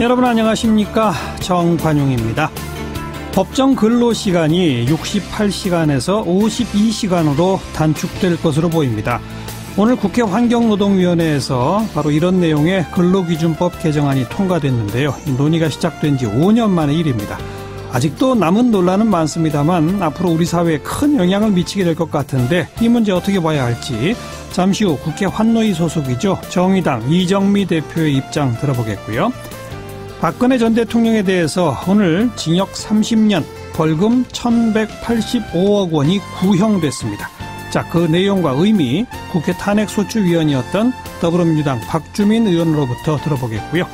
여러분 안녕하십니까? 정관용입니다. 법정 근로시간이 68시간에서 52시간으로 단축될 것으로 보입니다. 오늘 국회 환경노동위원회에서 바로 이런 내용의 근로기준법 개정안이 통과됐는데요. 논의가 시작된 지 5년 만의 일입니다. 아직도 남은 논란은 많습니다만 앞으로 우리 사회에 큰 영향을 미치게 될 것 같은데 이 문제 어떻게 봐야 할지 잠시 후 국회 환노위 소속이죠. 정의당 이정미 대표의 입장 들어보겠고요. 박근혜 전 대통령에 대해서 오늘 징역 30년, 벌금 1,185억 원이 구형됐습니다. 자, 그 내용과 의미 국회 탄핵소추위원이었던 더불어민주당 박주민 의원으로부터 들어보겠고요.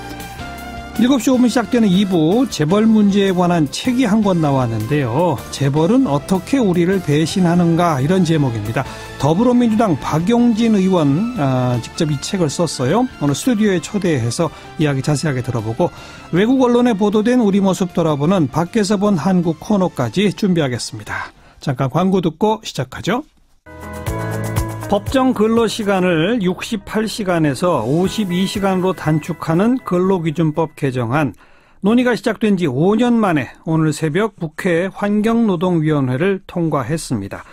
7시 5분 시작되는 2부 재벌 문제에 관한 책이 한 권 나왔는데요. 재벌은 어떻게 우리를 배신하는가 이런 제목입니다. 더불어민주당 박용진 의원 직접 이 책을 썼어요. 오늘 스튜디오에 초대해서 이야기 자세하게 들어보고 외국 언론에 보도된 우리 모습 돌아보는 밖에서 본 한국 코너까지 준비하겠습니다. 잠깐 광고 듣고 시작하죠. 법정 근로시간을 68시간에서 52시간으로 단축하는 근로기준법 개정안. 논의가 시작된 지 5년 만에 오늘 새벽 국회 환경노동위원회를 통과했습니다.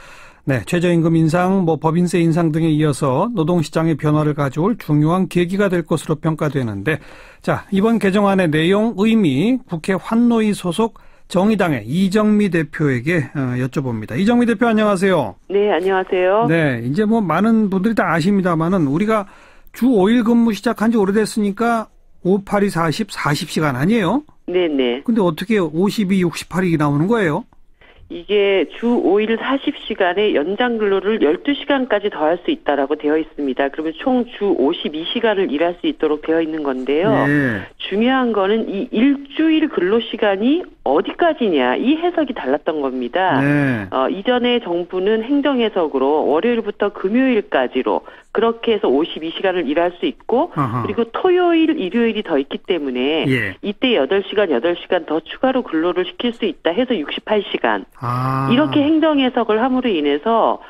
네, 최저임금 인상, 법인세 인상 등에 이어서 노동시장의 변화를 가져올 중요한 계기가 될 것으로 평가되는데, 자, 이번 개정안의 내용, 의미, 국회 환노위 소속 정의당의 이정미 대표에게 여쭤봅니다. 이정미 대표 안녕하세요. 네, 안녕하세요. 네, 이제 많은 분들이 다 아십니다만은 우리가 주 5일 근무 시작한 지 오래됐으니까 58이 40시간 아니에요? 네네. 근데 어떻게 52, 68이 나오는 거예요? 이게 주 5일 40시간에 연장 근로를 12시간까지 더할 수 있다라고 되어 있습니다. 그러면 총 주 52시간을 일할 수 있도록 되어 있는 건데요. 네. 중요한 거는 이 일주일 근로시간이 어디까지냐 이 해석이 달랐던 겁니다. 네. 이전에 정부는 행정해석으로 월요일부터 금요일까지로 그렇게 해서 52시간을 일할 수 있고 그리고 토요일, 일요일이 더 있기 때문에 이때 8시간 더 추가로 근로를 시킬 수 있다 해서 68시간. 이렇게 행정해석을 함으로 인해서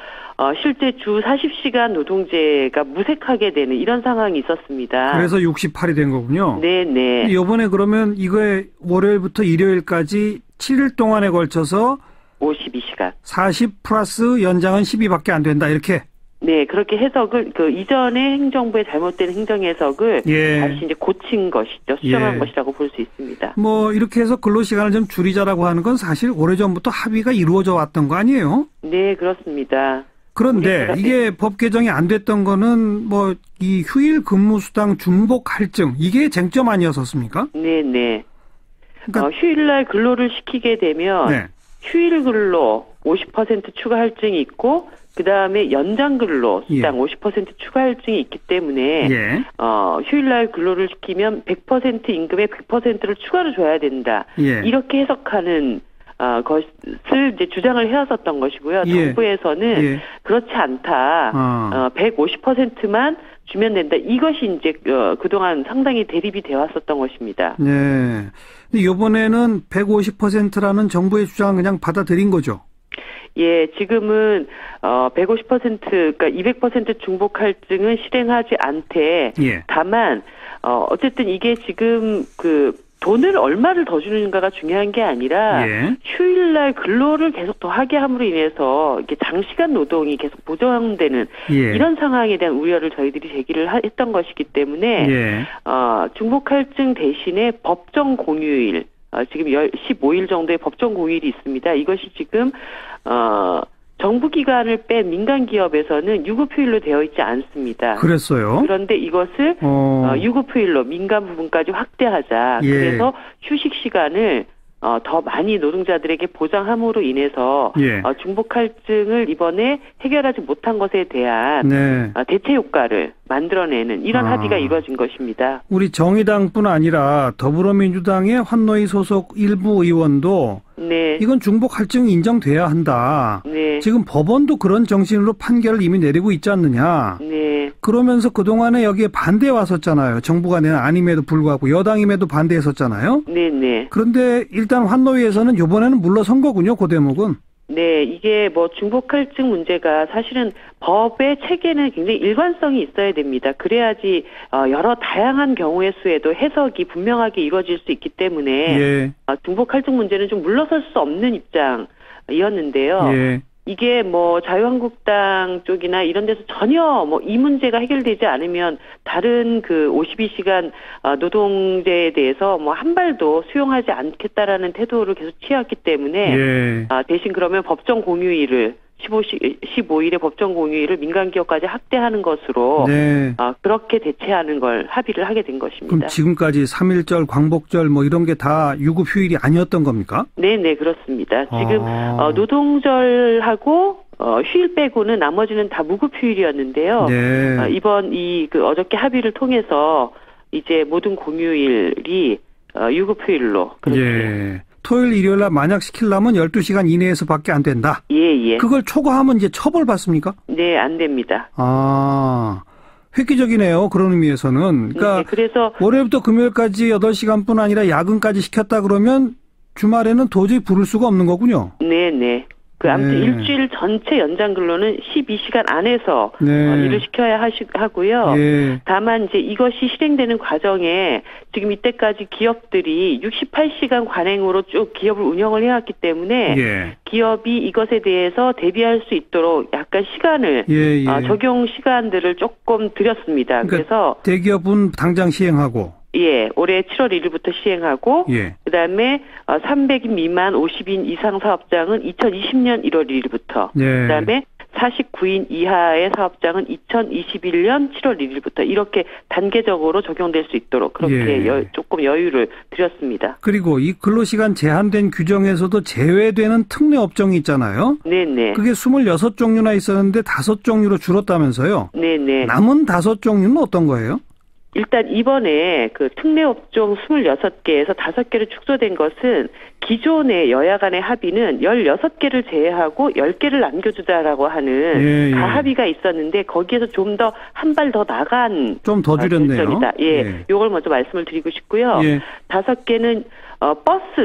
실제 주 40시간 노동제가 무색하게 되는 이런 상황이 있었습니다. 그래서 68이 된 거군요. 네네. 이번에 그러면 이거에 월요일부터 일요일까지 7일 동안에 걸쳐서 52시간. 40 플러스 연장은 12밖에 안 된다 이렇게. 네, 그렇게 해석을 이전에 행정부의 잘못된 행정해석을 다시 이제 고친 것이죠. 수정한 것이라고 볼 수 있습니다. 이렇게 해서 근로시간을 좀 줄이자라고 하는 건 사실 오래전부터 합의가 이루어져 왔던 거 아니에요? 네, 그렇습니다. 그런데 이게 법 개정이 안 됐던 거는 이 휴일 근무수당 중복 할증 이게 쟁점 아니었었습니까? 네네. 그러니까 휴일날 근로를 시키게 되면 휴일 근로 50% 추가 할증이 있고 그다음에 연장 근로 수당 50% 추가 할증이 있기 때문에 휴일날 근로를 시키면 100% 임금의 100%를 추가로 줘야 된다. 이렇게 해석하는 것을 이제 주장을 해왔었던 것이고요. 정부에서는 그렇지 않다. 150%만 주면 된다. 이것이 이제 그동안 상당히 대립이 되어 왔었던 것입니다. 네. 근데 이번에는 150%라는 정부의 주장을 그냥 받아들인 거죠. 예, 지금은 150% 그러니까 200% 중복 할증은 실행하지 않되 다만 어쨌든 이게 지금 돈을 얼마를 더 주는가가 중요한 게 아니라 휴일날 근로를 계속 더 하게 함으로 인해서 이게 장시간 노동이 계속 보정되는 이런 상황에 대한 우려를 저희들이 제기를 했던 것이기 때문에 중복 할증 대신에 법정 공휴일 지금 15일 정도의 법정 공휴일이 있습니다. 이것이 지금 정부 기관을 뺀 민간 기업에서는 유급휴일로 되어 있지 않습니다. 그랬어요? 그런데 이것을 유급휴일로 민간 부분까지 확대하자. 그래서 휴식 시간을 더 많이 노동자들에게 보장함으로 인해서 중복 할증을 이번에 해결하지 못한 것에 대한 대체 효과를 만들어내는 이런 합의가 이루어진 것입니다. 우리 정의당뿐 아니라 더불어민주당의 환노위 소속 일부 의원도 이건 중복 할증이 인정돼야 한다. 지금 법원도 그런 정신으로 판결을 이미 내리고 있지 않느냐. 그러면서 그동안에 여기에 반대해 왔었잖아요. 정부가 낸 아님에도 불구하고 여당임에도 반대했었잖아요. 그런데 일단 환노위에서는 이번에는 물러선 거군요. 그 대목은. 네, 이게 뭐 중복 할증 문제가 사실은 법의 체계는 굉장히 일관성이 있어야 됩니다. 그래야지 여러 다양한 경우의 수에도 해석이 분명하게 이루어질 수 있기 때문에 예. 중복 할증 문제는 좀 물러설 수 없는 입장이었는데요. 예. 이게 뭐 자유한국당 쪽이나 이런 데서 전혀 뭐 이 문제가 해결되지 않으면 다른 그 52시간 노동제에 대해서 뭐 한 발도 수용하지 않겠다라는 태도를 계속 취해왔기 때문에 예. 대신 그러면 법정 공휴일을 15일의 법정 공휴일을 민간기업까지 확대하는 것으로 네. 그렇게 대체하는 걸 합의를 하게 된 것입니다. 그럼 지금까지 3.1절, 광복절 뭐 이런 게 다 유급 휴일이 아니었던 겁니까? 네, 그렇습니다. 지금 노동절하고 휴일 빼고는 나머지는 다 무급 휴일이었는데요. 네. 이번 어저께 합의를 통해서 이제 모든 공휴일이 유급 휴일로 그렇게. 예. 토요일, 일요일 날 만약 시키려면 12시간 이내에서밖에 안 된다. 예. 그걸 초과하면 이제 처벌받습니까? 네, 안 됩니다. 획기적이네요. 그런 의미에서는. 그러니까 네, 그래서 월요일부터 금요일까지 8시간뿐 아니라 야근까지 시켰다 그러면 주말에는 도저히 부를 수가 없는 거군요. 네. 아무튼 일주일 전체 연장 근로는 12시간 안에서 일을 시켜야 하고요. 예. 다만 이제 이것이 실행되는 과정에 지금 이때까지 기업들이 68시간 관행으로 쭉 기업을 운영을 해왔기 때문에 기업이 이것에 대해서 대비할 수 있도록 약간 시간을 적용 시간들을 조금 드렸습니다. 그러니까 그래서 대기업은 당장 시행하고 올해 7월 1일부터 시행하고 그다음에 300인 미만 50인 이상 사업장은 2020년 1월 1일부터 그다음에 49인 이하의 사업장은 2021년 7월 1일부터 이렇게 단계적으로 적용될 수 있도록 그렇게 조금 여유를 드렸습니다. 그리고 이 근로시간 제한된 규정에서도 제외되는 특례 업종이 있잖아요. 네네. 그게 26종류나 있었는데 5종류로 줄었다면서요. 네네. 남은 5종류는 어떤 거예요? 일단 이번에 그 특례업종 26개에서 5개로 축소된 것은 기존의 여야 간의 합의는 16개를 제외하고 10개를 남겨주자라고 하는 합의가 있었는데 거기에서 좀 더 한 발 더 나간 좀 더 줄였네요. 요걸 먼저 말씀을 드리고 싶고요. 5개는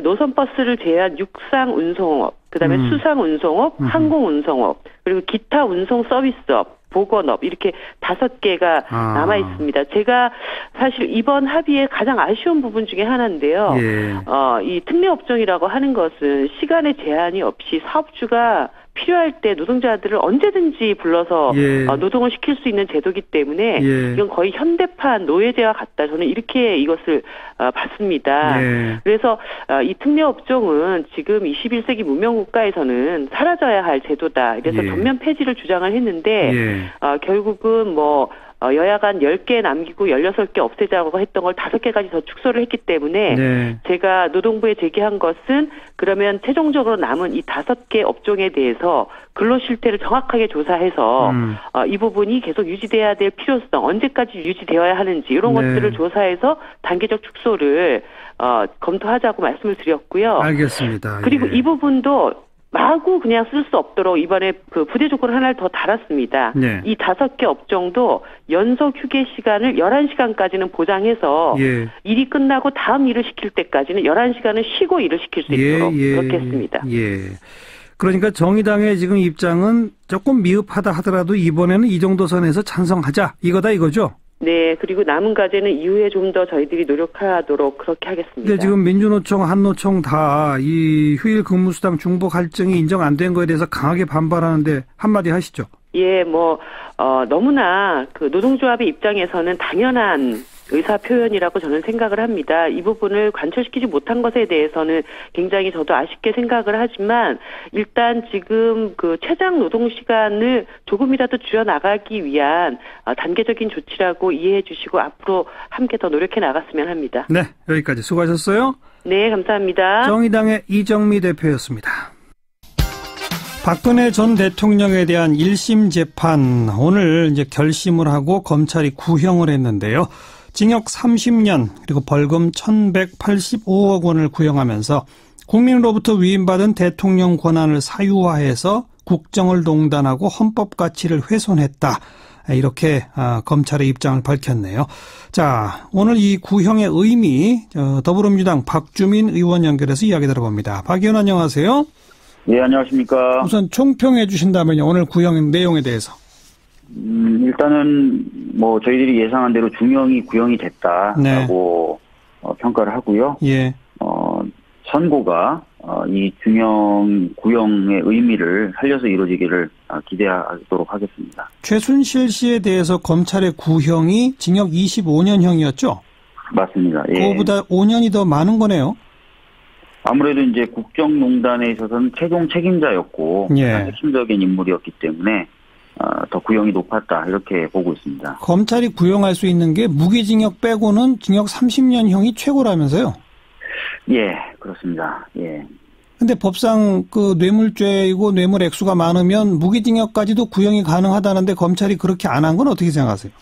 노선 버스를 제외한 육상 운송업, 그다음에 수상 운송업, 항공 운송업, 그리고 기타 운송 서비스업, 보건업 이렇게 5개가 남아 있습니다. 제가 사실 이번 합의의 가장 아쉬운 부분 중에 하나인데요. 이 특례 업종이라고 하는 것은 시간의 제한이 없이 사업주가 필요할 때 노동자들을 언제든지 불러서 노동을 시킬 수 있는 제도이기 때문에 이건 거의 현대판 노예제와 같다. 저는 이렇게 이것을 봤습니다. 그래서 이 특례 업종은 지금 21세기 문명국가에서는 사라져야 할 제도다. 그래서 전면 폐지를 주장을 했는데 결국은 여야 간 10개 남기고 16개 없애자고 했던 걸 5개까지 더 축소를 했기 때문에 제가 노동부에 제기한 것은 그러면 최종적으로 남은 이 5개 업종에 대해서 근로 실태를 정확하게 조사해서 이 부분이 계속 유지돼야 될 필요성, 언제까지 유지되어야 하는지 이런 것들을 조사해서 단계적 축소를 검토하자고 말씀을 드렸고요. 알겠습니다. 그리고 이 부분도 마구 그냥 쓸 수 없도록 이번에 그 부대 조건을 하나를 더 달았습니다. 이 5개 업종도 연속 휴게 시간을 11시간까지는 보장해서 일이 끝나고 다음 일을 시킬 때까지는 11시간을 쉬고 일을 시킬 수 있도록 그렇게 했습니다. 그러니까 정의당의 지금 입장은 조금 미흡하다 하더라도 이번에는 이 정도 선에서 찬성하자 이거다 이거죠? 네, 그리고 남은 과제는 이후에 좀 더 저희들이 노력하도록 그렇게 하겠습니다. 네, 지금 민주노총, 한노총 다 이 휴일 근무수당 중복 할증이 인정 안 된 거에 대해서 강하게 반발하는데 한마디 하시죠. 너무나 그 노동조합의 입장에서는 당연한 의사 표현이라고 저는 생각을 합니다. 이 부분을 관철시키지 못한 것에 대해서는 굉장히 저도 아쉽게 생각을 하지만 일단 지금 그 최장 노동 시간을 조금이라도 줄여나가기 위한 단계적인 조치라고 이해해 주시고 앞으로 함께 더 노력해 나갔으면 합니다. 네, 여기까지 수고하셨어요. 네, 감사합니다. 정의당의 이정미 대표였습니다. 박근혜 전 대통령에 대한 1심 재판 오늘 이제 결심을 하고 검찰이 구형을 했는데요. 징역 30년 그리고 벌금 1,185억 원을 구형하면서 국민으로부터 위임받은 대통령 권한을 사유화해서 국정을 농단하고 헌법 가치를 훼손했다. 이렇게 검찰의 입장을 밝혔네요. 자, 오늘 이 구형의 의미 더불어민주당 박주민 의원 연결해서 이야기 들어봅니다. 박 의원 안녕하세요. 네, 안녕하십니까. 우선 총평해 주신다면요. 오늘 구형 내용에 대해서. 일단은 뭐 저희들이 예상한 대로 중형이 구형이 됐다라고 평가를 하고요. 예. 선고가 이 중형 구형의 의미를 살려서 이루어지기를 기대하도록 하겠습니다. 최순실 씨에 대해서 검찰의 구형이 징역 25년형이었죠? 맞습니다. 예. 그거보다 5년이 더 많은 거네요. 아무래도 이제 국정농단에 있어서는 최종 책임자였고 예. 핵심적인 인물이었기 때문에 더 구형이 높았다 이렇게 보고 있습니다. 검찰이 구형할 수 있는 게 무기징역 빼고는 징역 30년형이 최고라면서요? 예, 그렇습니다. 예. 근데 법상 그 뇌물죄이고 뇌물 액수가 많으면 무기징역까지도 구형이 가능하다는데 검찰이 그렇게 안 한 건 어떻게 생각하세요?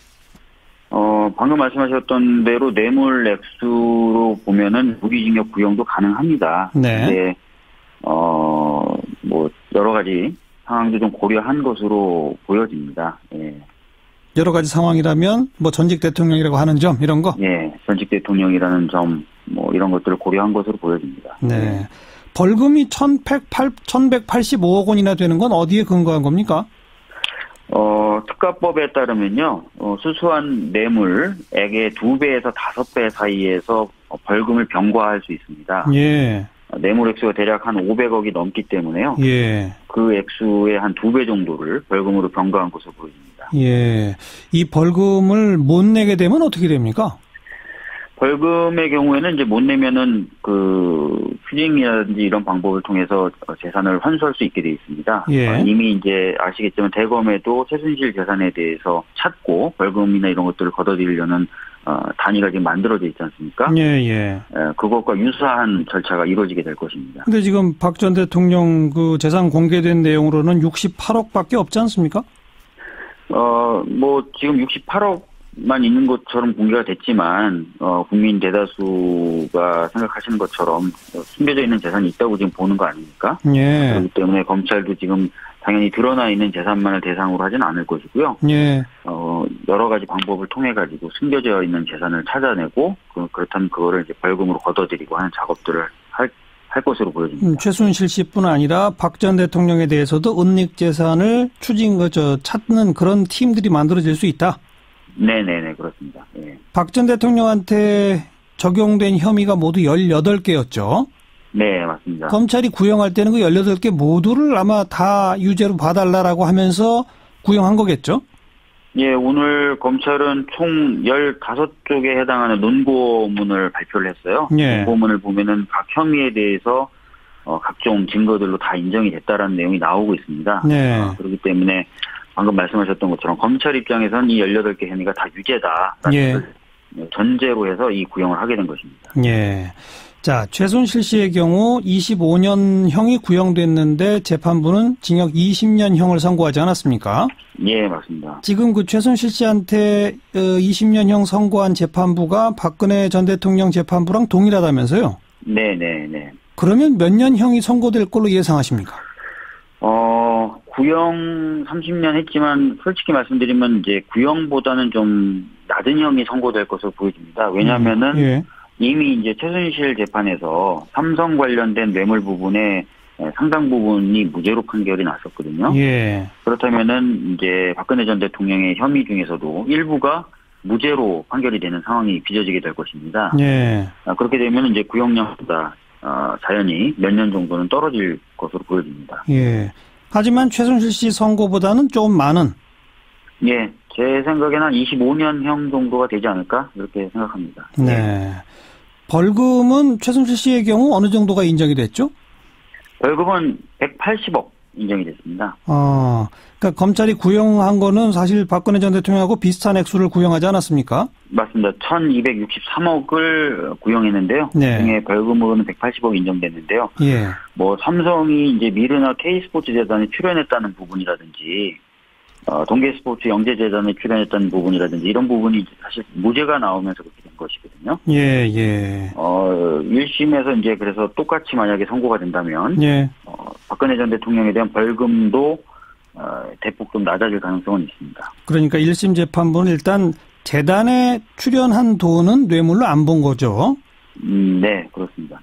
방금 말씀하셨던 대로 뇌물 액수로 보면은 무기징역 구형도 가능합니다. 네. 근데 뭐 여러 가지 상황도 좀 고려한 것으로 보여집니다. 예. 여러 가지 상황이라면 뭐 전직 대통령이라고 하는 점 이런 거? 예, 전직 대통령이라는 점 뭐 이런 것들을 고려한 것으로 보여집니다. 네. 벌금이 1185억 원이나 되는 건 어디에 근거한 겁니까? 특가법에 따르면요, 수수한 뇌물액의 2배에서 5배 사이에서 벌금을 병과할 수 있습니다. 예. 뇌물 액수가 대략 한 500억이 넘기 때문에요. 예. 그 액수의 한 2배 정도를 벌금으로 병과한 것으로 보입니다. 예. 이 벌금을 못 내게 되면 어떻게 됩니까? 벌금의 경우에는 이제 못 내면은 휴징이라든지 이런 방법을 통해서 재산을 환수할 수 있게 돼 있습니다. 예. 이미 이제 아시겠지만 대검에도 최순실 재산에 대해서 찾고 벌금이나 이런 것들을 걷어들이려는 단위가 지금 만들어져 있지 않습니까? 예. 그것과 유사한 절차가 이루어지게 될 것입니다. 근데 지금 박 전 대통령 그 재산 공개된 내용으로는 68억밖에 없지 않습니까? 뭐 지금 68억만 있는 것처럼 공개가 됐지만 국민 대다수가 생각하시는 것처럼 숨겨져 있는 재산이 있다고 지금 보는 거 아닙니까? 예. 그렇기 때문에 검찰도 지금 당연히 드러나 있는 재산만을 대상으로 하지는 않을 것이고요. 예. 여러 가지 방법을 통해 가지고 숨겨져 있는 재산을 찾아내고 그렇다면 그거를 이제 벌금으로 걷어들이고 하는 작업들을 할 것으로 보여집니다. 최순실 씨뿐 아니라 박 전 대통령에 대해서도 은닉 재산을 찾는 그런 팀들이 만들어질 수 있다. 네네네, 그렇습니다. 예. 박 전 대통령한테 적용된 혐의가 모두 18개였죠. 네, 맞습니다. 검찰이 구형할 때는 그 18개 모두를 아마 다 유죄로 봐달라라고 하면서 구형한 거겠죠? 예, 오늘 검찰은 총 15쪽에 해당하는 논고문을 발표를 했어요. 예. 논고문을 보면은 각 혐의에 대해서 각종 증거들로 다 인정이 됐다라는 내용이 나오고 있습니다. 네. 그렇기 때문에 방금 말씀하셨던 것처럼 검찰 입장에서는 이 18개 혐의가 다 유죄다라는 예. 것을 전제로 해서 이 구형을 하게 된 것입니다. 예. 자, 최순실 씨의 경우 25년형이 구형됐는데 재판부는 징역 20년형을 선고하지 않았습니까? 예, 맞습니다. 지금 그 최순실 씨한테 20년형 선고한 재판부가 박근혜 전 대통령 재판부랑 동일하다면서요? 네네네. 그러면 몇 년형이 선고될 걸로 예상하십니까? 구형 30년 했지만 솔직히 말씀드리면 이제 구형보다는 좀 낮은 형이 선고될 것으로 보여집니다. 왜냐하면은 예. 이미 이제 최순실 재판에서 삼성 관련된 뇌물 부분에 상당 부분이 무죄로 판결이 났었거든요. 예. 그렇다면은 이제 박근혜 전 대통령의 혐의 중에서도 일부가 무죄로 판결이 되는 상황이 빚어지게 될 것입니다. 예. 그렇게 되면 이제 구형량보다 자연히 몇 년 정도는 떨어질 것으로 보여집니다. 예. 하지만 최순실 씨 선고보다는 좀 많은. 예, 제 생각에는 한 25년형 정도가 되지 않을까 이렇게 생각합니다. 네. 벌금은 최순실 씨의 경우 어느 정도가 인정이 됐죠? 벌금은 180억 인정이 됐습니다. 그러니까 검찰이 구형한 거는 사실 박근혜 전 대통령하고 비슷한 액수를 구형하지 않았습니까? 맞습니다. 1263억을 구형했는데요. 네. 그중에 벌금으로는 180억 인정됐는데요. 예. 뭐 삼성이 이제 미르나 K스포츠 재단에 출연했다는 부분이라든지 동계스포츠 영재재단에 출연했다는 부분이라든지 이런 부분이 사실 무죄가 나오면서 그렇게 된 것이거든요. 예. 1심에서 이제 그래서 똑같이 만약에 선고가 된다면 예. 박근혜 전 대통령에 대한 벌금도 대폭 좀 낮아질 가능성은 있습니다. 그러니까 1심 재판부는 일단 재단에 출연한 돈은 뇌물로 안 본 거죠? 네, 그렇습니다.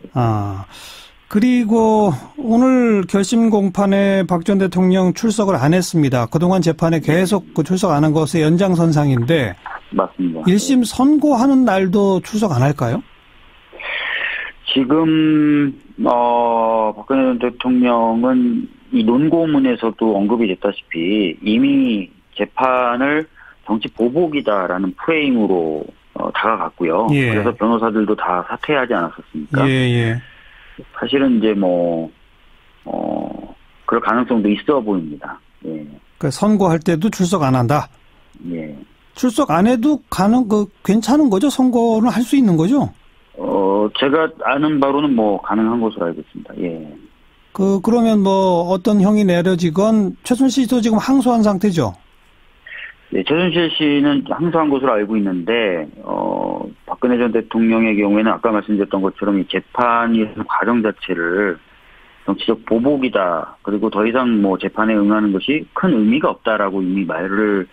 그리고 오늘 결심 공판에 박 전 대통령 출석을 안 했습니다. 그동안 재판에 계속 출석 안 한 것의 연장선상인데. 맞습니다. 1심 선고하는 날도 출석 안 할까요? 지금 박근혜 전 대통령은 이 논고문에서도 언급이 됐다시피 이미 재판을 정치 보복이다라는 프레임으로 다가갔고요. 예. 그래서 변호사들도 다 사퇴하지 않았었습니까? 예. 사실은 이제 그럴 가능성도 있어 보입니다. 예. 그러니까 선고할 때도 출석 안 한다. 예. 출석 안 해도 괜찮은 거죠? 선고는 할 수 있는 거죠? 제가 아는 바로는 가능한 것으로 알고 있습니다. 예. 그러면 어떤 형이 내려지건 최순실 씨도 지금 항소한 상태죠? 네, 최순실 씨는 항소한 것으로 알고 있는데, 박근혜 전 대통령의 경우에는 아까 말씀드렸던 것처럼 이 재판이 과정 자체를 정치적 보복이다. 그리고 더 이상 재판에 응하는 것이 큰 의미가 없다라고 이미 말을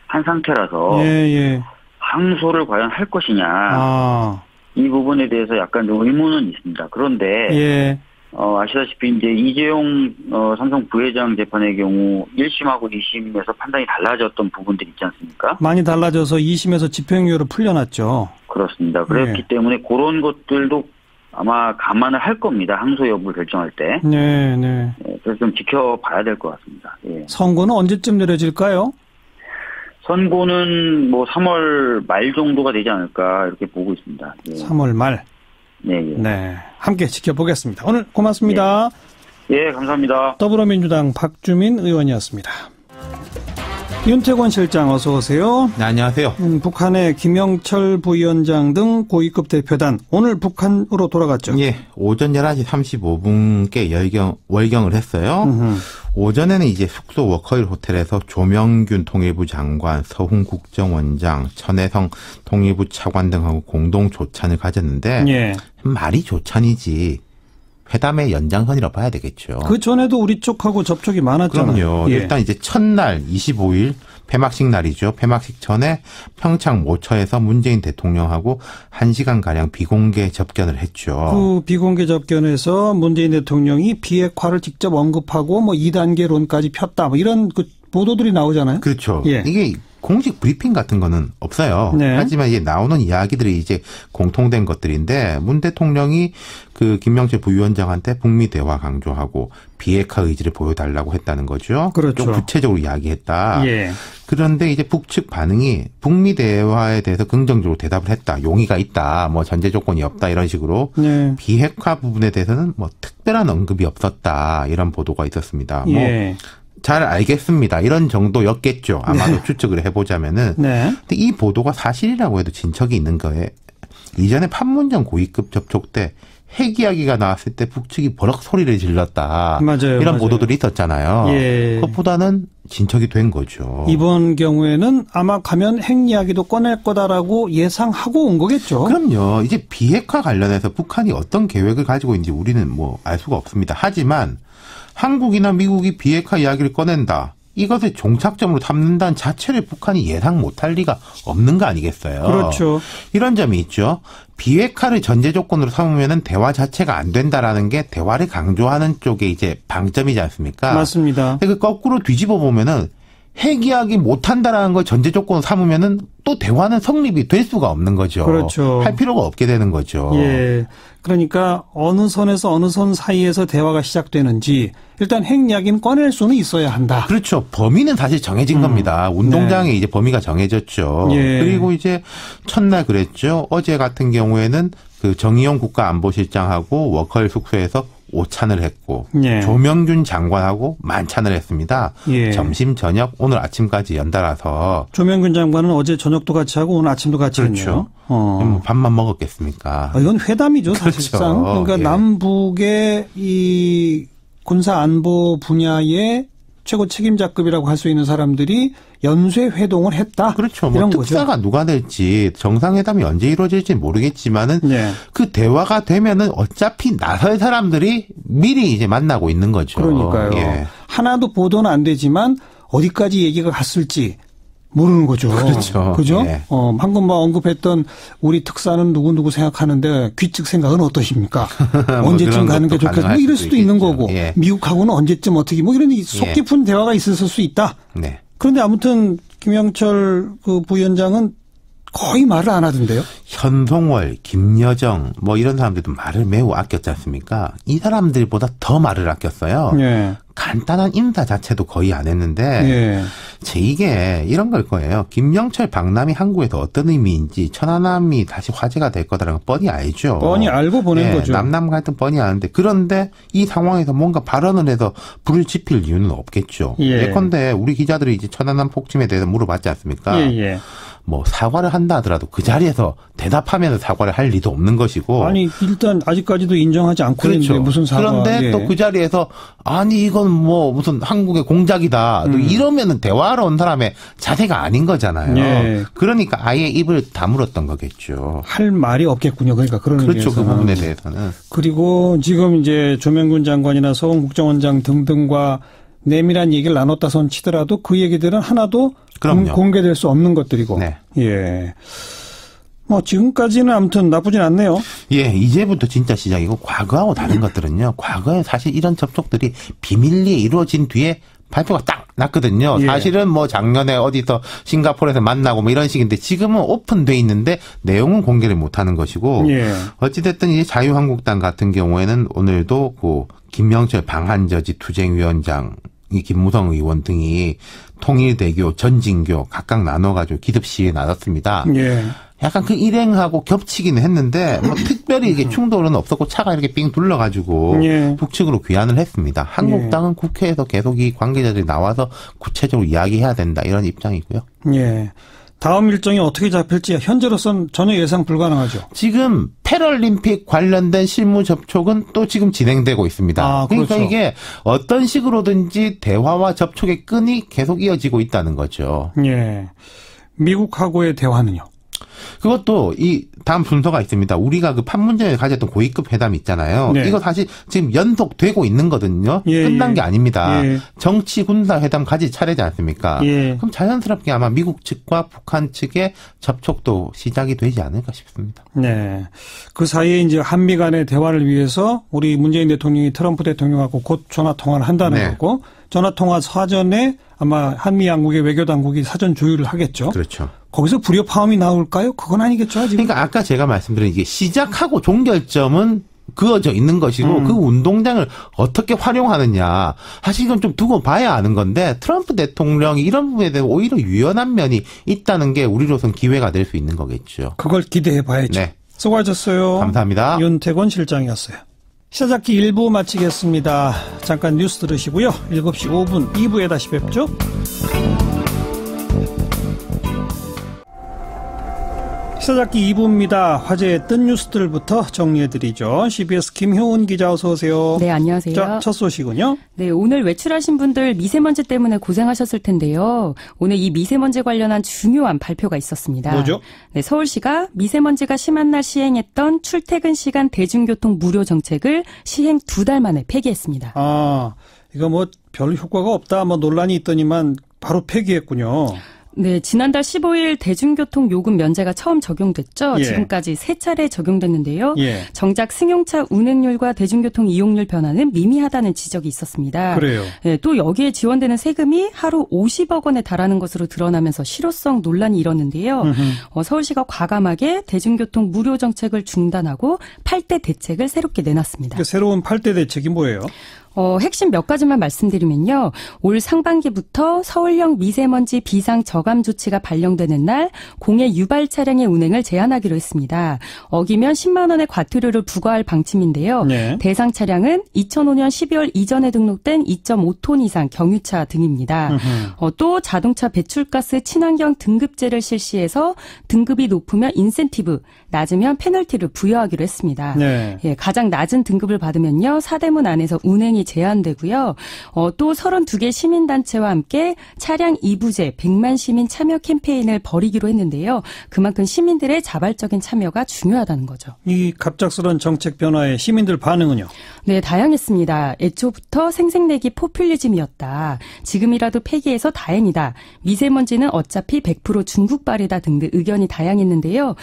한 상태라서. 예. 항소를 과연 할 것이냐. 이 부분에 대해서 약간 좀 의문은 있습니다. 그런데. 예. 아시다시피 이제 이재용 삼성 부회장 재판의 경우 1심하고 2심에서 판단이 달라졌던 부분들이 있지 않습니까? 많이 달라져서 2심에서 집행유예로 풀려났죠. 그렇습니다. 그렇기 때문에 그런 것들도 아마 감안을 할 겁니다. 항소 여부를 결정할 때. 네. 그래서 좀 지켜봐야 될 것 같습니다. 예. 선고는 언제쯤 내려질까요? 선고는 3월 말 정도가 되지 않을까 이렇게 보고 있습니다. 예. 3월 말. 네. 함께 지켜보겠습니다. 오늘 고맙습니다. 예, 감사합니다. 더불어민주당 박주민 의원이었습니다. 윤태권 실장 어서 오세요. 네, 안녕하세요. 북한의 김영철 부위원장 등 고위급 대표단 오늘 북한으로 돌아갔죠. 예, 오전 11시 35분께 월경을 했어요. 오전에는 이제 숙소 워커힐 호텔에서 조명균 통일부 장관, 서훈 국정원장, 천혜성 통일부 차관 등하고 공동 조찬을 가졌는데 예. 말이 조찬이지 회담의 연장선이라고 봐야 되겠죠. 그 전에도 우리 쪽하고 접촉이 많았잖아요. 그럼요. 예. 일단 이제 첫날 25일 폐막식 날이죠. 폐막식 전에 평창 모처에서 문재인 대통령하고 1시간가량 비공개 접견을 했죠. 그 비공개 접견에서 문재인 대통령이 비핵화를 직접 언급하고 2단계론까지 폈다. 이런 보도들이 나오잖아요. 그렇죠. 예. 이게 공식 브리핑 같은 거는 없어요. 네. 하지만 이제 나오는 이야기들이 이제 공통된 것들인데 문 대통령이 그 김명철 부위원장한테 북미 대화 강조하고 비핵화 의지를 보여달라고 했다는 거죠. 그렇죠. 좀 구체적으로 이야기했다. 예. 그런데 이제 북측 반응이 북미 대화에 대해서 긍정적으로 대답을 했다. 용의가 있다. 전제 조건이 없다. 이런 식으로. 네. 비핵화 부분에 대해서는 특별한 언급이 없었다. 이런 보도가 있었습니다. 예. 잘 알겠습니다. 이런 정도였겠죠. 아마도 추측을 해보자면은. 네. 근데 이 보도가 사실이라고 해도 진척이 있는 거예요. 이전에 판문점 고위급 접촉 때 핵 이야기가 나왔을 때 북측이 버럭 소리를 질렀다. 맞아요. 이런 보도들이 있었잖아요. 예. 그것보다는 진척이 된 거죠. 이번 경우에는 아마 가면 핵 이야기도 꺼낼 거다라고 예상하고 온 거겠죠. 그럼요. 이제 비핵화 관련해서 북한이 어떤 계획을 가지고 있는지 우리는 알 수가 없습니다. 하지만 한국이나 미국이 비핵화 이야기를 꺼낸다. 이것을 종착점으로 삼는다는 자체를 북한이 예상 못할 리가 없는 거 아니겠어요? 그렇죠. 이런 점이 있죠. 비핵화를 전제 조건으로 삼으면은 대화 자체가 안 된다라는 게 대화를 강조하는 쪽에 이제 방점이지 않습니까? 맞습니다. 그 거꾸로 뒤집어 보면은 핵 이야기 못 한다라는 걸 전제 조건으로 삼으면은 또 대화는 성립이 될 수가 없는 거죠. 그렇죠. 할 필요가 없게 되는 거죠. 예. 그러니까 어느 선에서 어느 선 사이에서 대화가 시작되는지 일단 핵 이야기는 꺼낼 수는 있어야 한다. 그렇죠. 범위는 사실 정해진 겁니다. 운동장에 네. 이제 범위가 정해졌죠. 예. 그리고 이제 첫날 그랬죠. 어제 같은 경우에는 그 정의용 국가안보실장하고 워커힐 숙소에서 오찬을 했고 예. 조명균 장관하고 만찬을 했습니다. 예. 점심, 저녁, 오늘 아침까지 연달아서. 조명균 장관은 어제 저녁도 같이 하고 오늘 아침도 같이 그렇죠. 했네요. 밥만 먹었겠습니까? 이건 회담이죠, 그렇죠. 사실상. 그러니까 예. 남북의 이 군사 안보 분야의 최고 책임자급이라고 할 수 있는 사람들이 연쇄 회동을 했다. 그렇죠. 이런 특사가 거죠. 누가 될지 정상회담이 언제 이루어질지 모르겠지만은 네. 그 대화가 되면은 어차피 나설 사람들이 미리 이제 만나고 있는 거죠. 그러니까요. 예. 하나도 보도는 안 되지만 어디까지 얘기가 갔을지 모르는 거죠. 그렇죠. 그죠? 예. 방금 언급했던 우리 특사는 누구 생각하는데 귀측 생각은 어떠십니까? 뭐 언제쯤 가는 게 좋겠다. 뭐 이럴 수도 있는 거고. 예. 미국하고는 언제쯤 어떻게 뭐 이런 속 깊은 대화가 있었을 수 있다. 네. 그런데 아무튼 김영철 그 부위원장은 거의 말을 안 하던데요. 현송월, 김여정 뭐 이런 사람들도 말을 매우 아꼈지 않습니까? 이 사람들보다 더 말을 아꼈어요. 예. 간단한 인사 자체도 거의 안 했는데 예. 이게 이런 걸 거예요. 김영철 방남이 한국에서 어떤 의미인지 천안함이 다시 화제가 될 거다라는 거 뻔히 알죠. 뻔히 알고 보낸 거죠. 남남 갈등 뻔히 아는데 그런데 이 상황에서 뭔가 발언을 해서 불을 지필 이유는 없겠죠. 예컨대 우리 기자들이 이제 천안함 폭침에 대해서 물어봤지 않습니까? 예. 뭐 사과를 한다 하더라도 그 자리에서 대답하면서 사과를 할 리도 없는 것이고. 아니 일단 아직까지도 인정하지 않고 그렇죠. 있는데 무슨 사과. 그런데 또 그 자리에서 아니 이건 뭐 무슨 한국의 공작이다. 또 이러면은 대화하러 온 사람의 자세가 아닌 거잖아요. 예. 그러니까 아예 입을 다물었던 거겠죠. 할 말이 없겠군요. 그러니까 그런 그렇죠. 의미에서는. 그 부분에 대해서는. 그리고 지금 이제 조명군 장관이나 서훈 국정원장 등등과 내밀한 얘기를 나눴다 손 치더라도 그 얘기들은 하나도 공개될 수 없는 것들이고. 네. 예. 뭐 지금까지는 아무튼 나쁘진 않네요. 예, 이제부터 진짜 시작이고 과거하고 다른 것들은요. 과거에 사실 이런 접촉들이 비밀리에 이루어진 뒤에 발표가 딱 났거든요. 예. 사실은 뭐 작년에 어디서 싱가포르에서 만나고 뭐 이런 식인데 지금은 오픈돼 있는데 내용은 공개를 못 하는 것이고. 예. 어찌됐든 이제 자유한국당 같은 경우에는 오늘도 그 김명철 방한저지 투쟁위원장 이 김무성 의원 등이 통일대교, 전진교 각각 나눠가지고 기습 시위에 나섰습니다. 예. 약간 그 일행하고 겹치기는 했는데 뭐 특별히 이게 충돌은 없었고 차가 이렇게 삥 둘러가지고 북측으로 귀환을 했습니다. 한국당은 국회에서 계속 이 관계자들이 나와서 구체적으로 이야기해야 된다 이런 입장이고요. 예. 다음 일정이 어떻게 잡힐지 현재로서는 전혀 예상 불가능하죠. 지금 패럴림픽 관련된 실무 접촉은 또 지금 진행되고 있습니다. 아, 그러니까 그렇죠. 이게 어떤 식으로든지 대화와 접촉의 끈이 계속 이어지고 있다는 거죠. 예. 미국하고의 대화는요? 그것도 이 다음 순서가 있습니다. 우리가 그 판문점에 가졌던 고위급 회담 있잖아요. 네. 이거 사실 지금 연속되고 있는 거거든요. 끝난 게 아닙니다. 정치 군사 회담 가질 차례지 않습니까? 그럼 자연스럽게 아마 미국 측과 북한 측의 접촉도 시작이 되지 않을까 싶습니다. 네. 그 사이에 이제 한미 간의 대화를 위해서 우리 문재인 대통령이 트럼프 대통령하고 곧 전화 통화를 한다는 거고 전화 통화 사전에 아마 한미 양국의 외교 당국이 사전 조율을 하겠죠. 그렇죠. 거기서 불협화음이 나올까요? 그건 아니겠죠, 아직. 그러니까 아까 제가 말씀드린 이게 시작하고 종결점은 그어져 있는 것이고 그 운동장을 어떻게 활용하느냐. 사실 이건 좀 두고 봐야 아는 건데 트럼프 대통령이 이런 부분에 대해서 오히려 유연한 면이 있다는 게 우리로서는 기회가 될 수 있는 거겠죠. 그걸 기대해 봐야죠. 네. 수고하셨어요. 감사합니다. 윤태권 실장이었어요. 시사잡기 1부 마치겠습니다. 잠깐 뉴스 들으시고요. 7시 5분 2부에 다시 뵙죠. 시사잡기 2부입니다. 화제의 뜬 뉴스들부터 정리해드리죠. CBS 김효은 기자 어서 오세요. 네, 안녕하세요. 자, 첫 소식은요? 네, 오늘 외출하신 분들 미세먼지 때문에 고생하셨을 텐데요. 오늘 이 미세먼지 관련한 중요한 발표가 있었습니다. 뭐죠? 네, 서울시가 미세먼지가 심한 날 시행했던 출퇴근 시간 대중교통 무료 정책을 시행 2달 만에 폐기했습니다. 아, 이거 뭐 별 효과가 없다 뭐 논란이 있더니만 바로 폐기했군요. 네, 지난달 15일 대중교통 요금 면제가 처음 적용됐죠. 예. 지금까지 3차례 적용됐는데요. 예. 정작 승용차 운행률과 대중교통 이용률 변화는 미미하다는 지적이 있었습니다. 그래요. 네, 또 여기에 지원되는 세금이 하루 50억 원에 달하는 것으로 드러나면서 실효성 논란이 일었는데요. 서울시가 과감하게 대중교통 무료 정책을 중단하고 8대 대책을 새롭게 내놨습니다. 그 새로운 8대 대책이 뭐예요? 핵심 몇 가지만 말씀드리면요. 올 상반기부터 서울형 미세먼지 비상 저감 조치가 발령되는 날 공해 유발 차량의 운행을 제한하기로 했습니다. 어기면 10만 원의 과태료를 부과할 방침인데요. 네. 대상 차량은 2005년 12월 이전에 등록된 2.5톤 이상 경유차 등입니다. 또 자동차 배출가스 친환경 등급제를 실시해서 등급이 높으면 인센티브, 낮으면 페널티를 부여하기로 했습니다. 네. 예, 가장 낮은 등급을 받으면요. 사대문 안에서 운행이 제한되고요. 또 32개 시민단체와 함께 차량 이부제 100만 시민 참여 캠페인을 벌이기로 했는데요. 그만큼 시민들의 자발적인 참여가 중요하다는 거죠. 이 갑작스러운 정책 변화에 시민들 반응은요? 네, 다양했습니다. 애초부터 생색내기 포퓰리즘이었다. 지금이라도 폐기해서 다행이다. 미세먼지는 어차피 100% 중국발이다 등등 의견이 다양했는데요.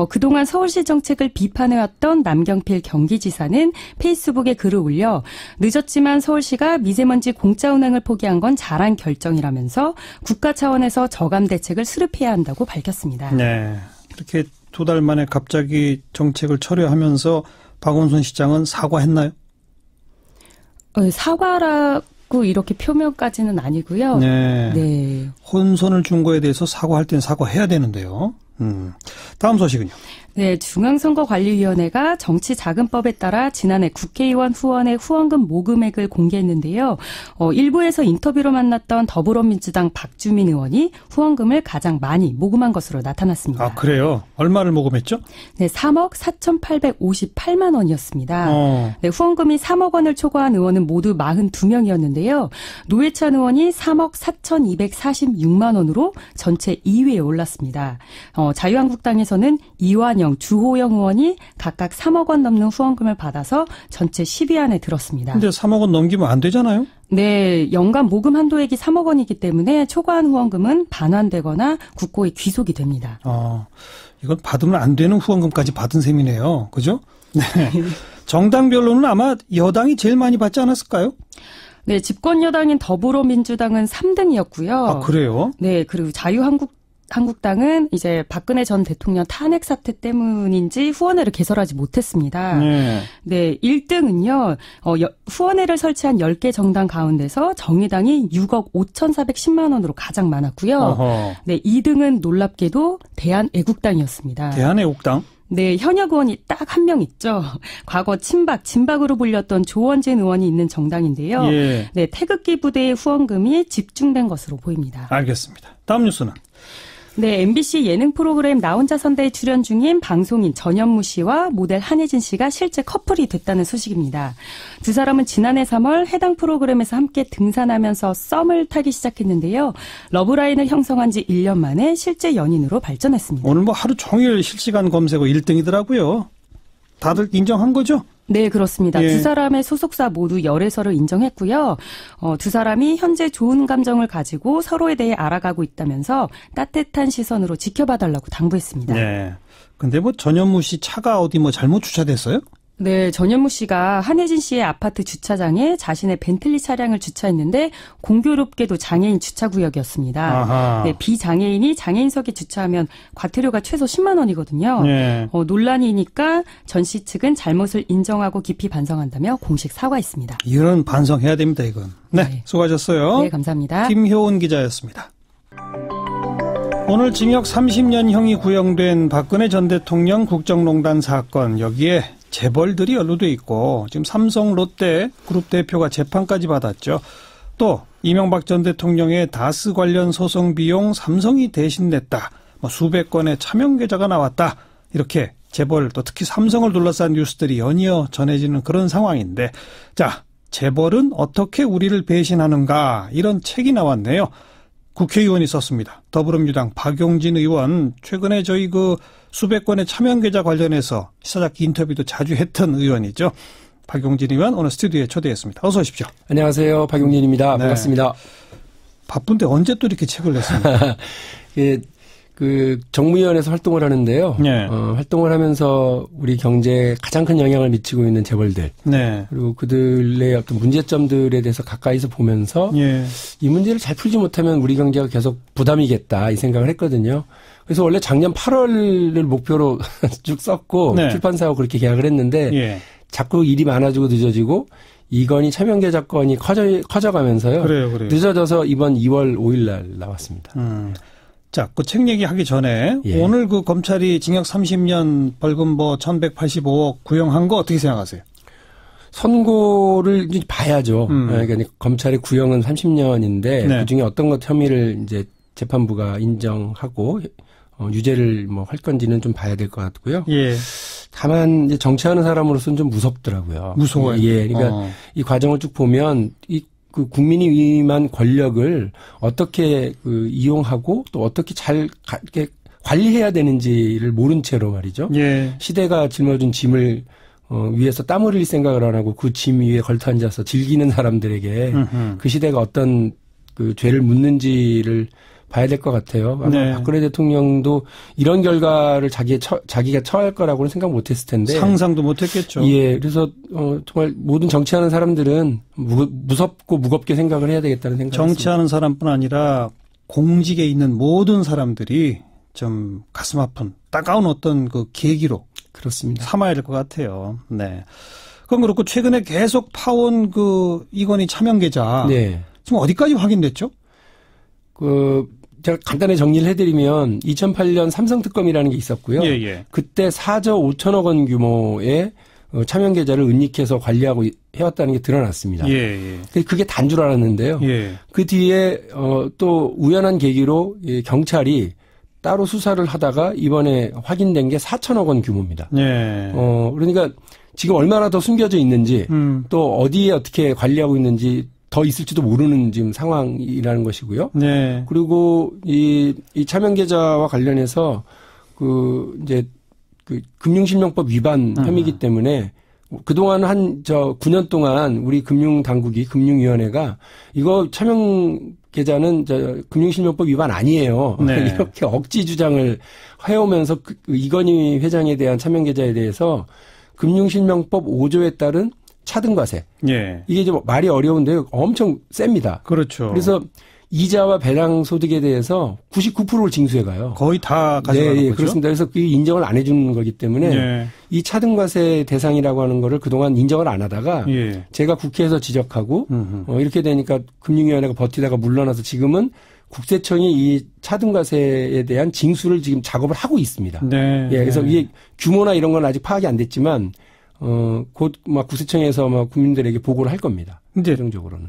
그동안 서울시 정책을 비판해왔던 남경필 경기지사는 페이스북에 글을 올려 늦었지만 서울시가 미세먼지 공짜 운행을 포기한 건 잘한 결정이라면서 국가 차원에서 저감 대책을 수립해야 한다고 밝혔습니다. 네, 이렇게 2달 만에 갑자기 정책을 철회하면서 박원순 시장은 사과했나요? 사과라고 이렇게 표명까지는 아니고요. 네. 네. 혼선을 준 거에 대해서 사과할 땐 사과해야 되는데요. 다음 소식은요? 네, 중앙선거관리위원회가 정치자금법에 따라 지난해 국회의원 후원의 후원금 모금액을 공개했는데요. 일부에서 인터뷰로 만났던 더불어민주당 박주민 의원이 후원금을 가장 많이 모금한 것으로 나타났습니다. 아, 그래요? 얼마를 모금했죠? 네, 3억 4,858만 원이었습니다. 네, 후원금이 3억 원을 초과한 의원은 모두 42명이었는데요. 노회찬 의원이 3억 4,246만 원으로 전체 2위에 올랐습니다. 자유한국당에서는 이완영, 주호영 의원이 각각 3억 원 넘는 후원금을 받아서 전체 10위 안에 들었습니다. 근데 3억 원 넘기면 안 되잖아요? 네, 연간 모금 한도액이 3억 원이기 때문에 초과한 후원금은 반환되거나 국고에 귀속이 됩니다. 이건 받으면 안 되는 후원금까지 받은 셈이네요. 그죠? 네. 정당별로는 아마 여당이 제일 많이 받지 않았을까요? 네, 집권 여당인 더불어민주당은 3등이었고요. 아, 그래요? 네, 그리고 자유한국당은 이제 박근혜 전 대통령 탄핵 사태 때문인지 후원회를 개설하지 못했습니다. 네, 1등은요. 후원회를 설치한 10개 정당 가운데서 정의당이 6억 5,410만 원으로 가장 많았고요. 어허. 네, 2등은 놀랍게도 대한애국당이었습니다. 대한애국당? 네, 현역 의원이 딱 한 명 있죠. 과거 진박으로 불렸던 조원진 의원이 있는 정당인데요. 예. 네, 태극기 부대의 후원금이 집중된 것으로 보입니다. 알겠습니다. 다음 뉴스는? 네, MBC 예능 프로그램 나 혼자 산다에 출연 중인 방송인 전현무 씨와 모델 한혜진 씨가 실제 커플이 됐다는 소식입니다. 두 사람은 지난해 3월 해당 프로그램에서 함께 등산하면서 썸을 타기 시작했는데요. 러브라인을 형성한 지 1년 만에 실제 연인으로 발전했습니다. 오늘 뭐 하루 종일 실시간 검색어 1등이더라고요. 다들 인정한 거죠? 네, 그렇습니다. 예. 두 사람의 소속사 모두 열애설을 인정했고요. 두 사람이 현재 좋은 감정을 가지고 서로에 대해 알아가고 있다면서 따뜻한 시선으로 지켜봐달라고 당부했습니다. 네. 근데 뭐 전현무 씨 차가 어디 뭐 잘못 주차됐어요? 네, 전현무 씨가 한혜진 씨의 아파트 주차장에 자신의 벤틀리 차량을 주차했는데 공교롭게도 장애인 주차구역이었습니다. 아하. 네, 비장애인이 장애인석에 주차하면 과태료가 최소 10만 원이거든요. 네. 논란이니까 전 씨 측은 잘못을 인정하고 깊이 반성한다며 공식 사과했습니다. 이런 반성해야 됩니다, 이건. 네, 네. 수고하셨어요. 네, 감사합니다. 김효은 기자였습니다. 오늘 징역 30년형이 구형된 박근혜 전 대통령 국정농단 사건, 여기에 재벌들이 연루돼 있고 지금 삼성 롯데 그룹 대표가 재판까지 받았죠. 또 이명박 전 대통령의 다스 관련 소송 비용 삼성이 대신 냈다. 수백 건의 차명 계좌가 나왔다. 이렇게 재벌 또 특히 삼성을 둘러싼 뉴스들이 연이어 전해지는 그런 상황인데, 자, 재벌은 어떻게 우리를 배신하는가, 이런 책이 나왔네요. 국회의원이 썼습니다. 더불어민주당 박용진 의원, 최근에 저희 수백 건의 차명 계좌 관련해서 시사잡기 인터뷰도 자주 했던 의원이죠. 박용진 의원 오늘 스튜디오에 초대했습니다. 어서 오십시오. 안녕하세요. 박용진입니다. 네. 반갑습니다. 바쁜데 언제 또 이렇게 책을 냈습니까? 예, 정무위원회에서 활동을 하는데요. 네. 활동을 하면서 우리 경제에 가장 큰 영향을 미치고 있는 재벌들. 네. 그리고 그들의 어떤 문제점들에 대해서 가까이서 보면서 예. 이 문제를 잘 풀지 못하면 우리 경제가 계속 부담이겠다 이 생각을 했거든요. 그래서 원래 작년 8월을 목표로 쭉 썼고 네. 출판사하고 그렇게 계약을 했는데 예. 자꾸 일이 많아지고 늦어지고 이건이 차명계좌 건이 커져가면서요. 그래요. 늦어져서 이번 2월 5일 날 나왔습니다. 자, 그 책 얘기하기 전에 예. 오늘 검찰이 징역 30년 벌금 1185억 구형한 거 어떻게 생각하세요? 선고를 이제 봐야죠. 그러니까 검찰의 구형은 30년인데 네. 그중에 어떤 것 혐의를 이제 재판부가 인정하고 유죄를 뭐 할 건지는 좀 봐야 될 것 같고요. 예. 다만 이제 정치하는 사람으로서는 좀 무섭더라고요. 무서워요. 예, 그러니까 이 과정을 쭉 보면 그 국민이 위임한 권력을 어떻게 이용하고 또 어떻게 잘 이렇게 관리해야 되는지를 모른 채로 말이죠. 예. 시대가 짊어진 짐을 위에서 땀 흘릴 생각을 안 하고 그 짐 위에 걸터 앉아서 즐기는 사람들에게 그 시대가 어떤 그 죄를 묻는지를 봐야 될 것 같아요. 아마 네. 박근혜 대통령도 이런 결과를 자기가 처할 거라고는 생각 못했을 텐데 상상도 못했겠죠. 예, 그래서 정말 모든 정치하는 사람들은 무섭고 무겁게 생각을 해야 되겠다는 생각이 정치하는 사람뿐 아니라 공직에 있는 모든 사람들이 좀 가슴 아픈 따가운 어떤 그 계기로 그렇습니다. 삼아야 될 것 같아요. 네. 그럼 그렇고 최근에 계속 파온 그 이건희 차명 계좌 네. 지금 어디까지 확인됐죠? 제가 간단히 정리를 해드리면 2008년 삼성특검이라는 게 있었고요. 예. 그때 4조 5천억 원 규모의 차명 계좌를 은닉해서 관리하고 해왔다는 게 드러났습니다. 예. 그게 단 줄 알았는데요. 예. 그 뒤에 또 우연한 계기로 경찰이 따로 수사를 하다가 이번에 확인된 게 4천억 원 규모입니다. 예. 그러니까 지금 얼마나 더 숨겨져 있는지 또 어디에 어떻게 관리하고 있는지 더 있을지도 모르는 지금 상황이라는 것이고요. 네. 그리고 이 차명 계좌와 관련해서 이제 금융실명법 위반 혐의이기 때문에 그동안 9년 동안 우리 금융당국이 금융위원회가 이거 차명 계좌는 금융실명법 위반 아니에요. 네. 이렇게 억지 주장을 해오면서 이건희 회장에 대한 차명 계좌에 대해서 금융실명법 5조에 따른 차등과세. 예. 이게 좀 말이 어려운데요. 엄청 셉니다. 그렇죠. 그래서 이자와 배당 소득에 대해서 99%를 징수해 가요. 거의 다 가져가는 거죠. 그렇습니다. 그래서 그 인정을 안 해주는 거기 때문에 예. 이 차등과세 대상이라고 하는 거를 그동안 인정을 안 하다가 예. 제가 국회에서 지적하고 이렇게 되니까 금융위원회가 버티다가 물러나서 지금은 국세청이 이 차등과세에 대한 징수를 지금 작업을 하고 있습니다. 네. 예, 그래서 이게 규모나 이런 건 아직 파악이 안 됐지만 곧 막 국세청에서 막 국민들에게 보고를 할 겁니다. 근데 최종적으로는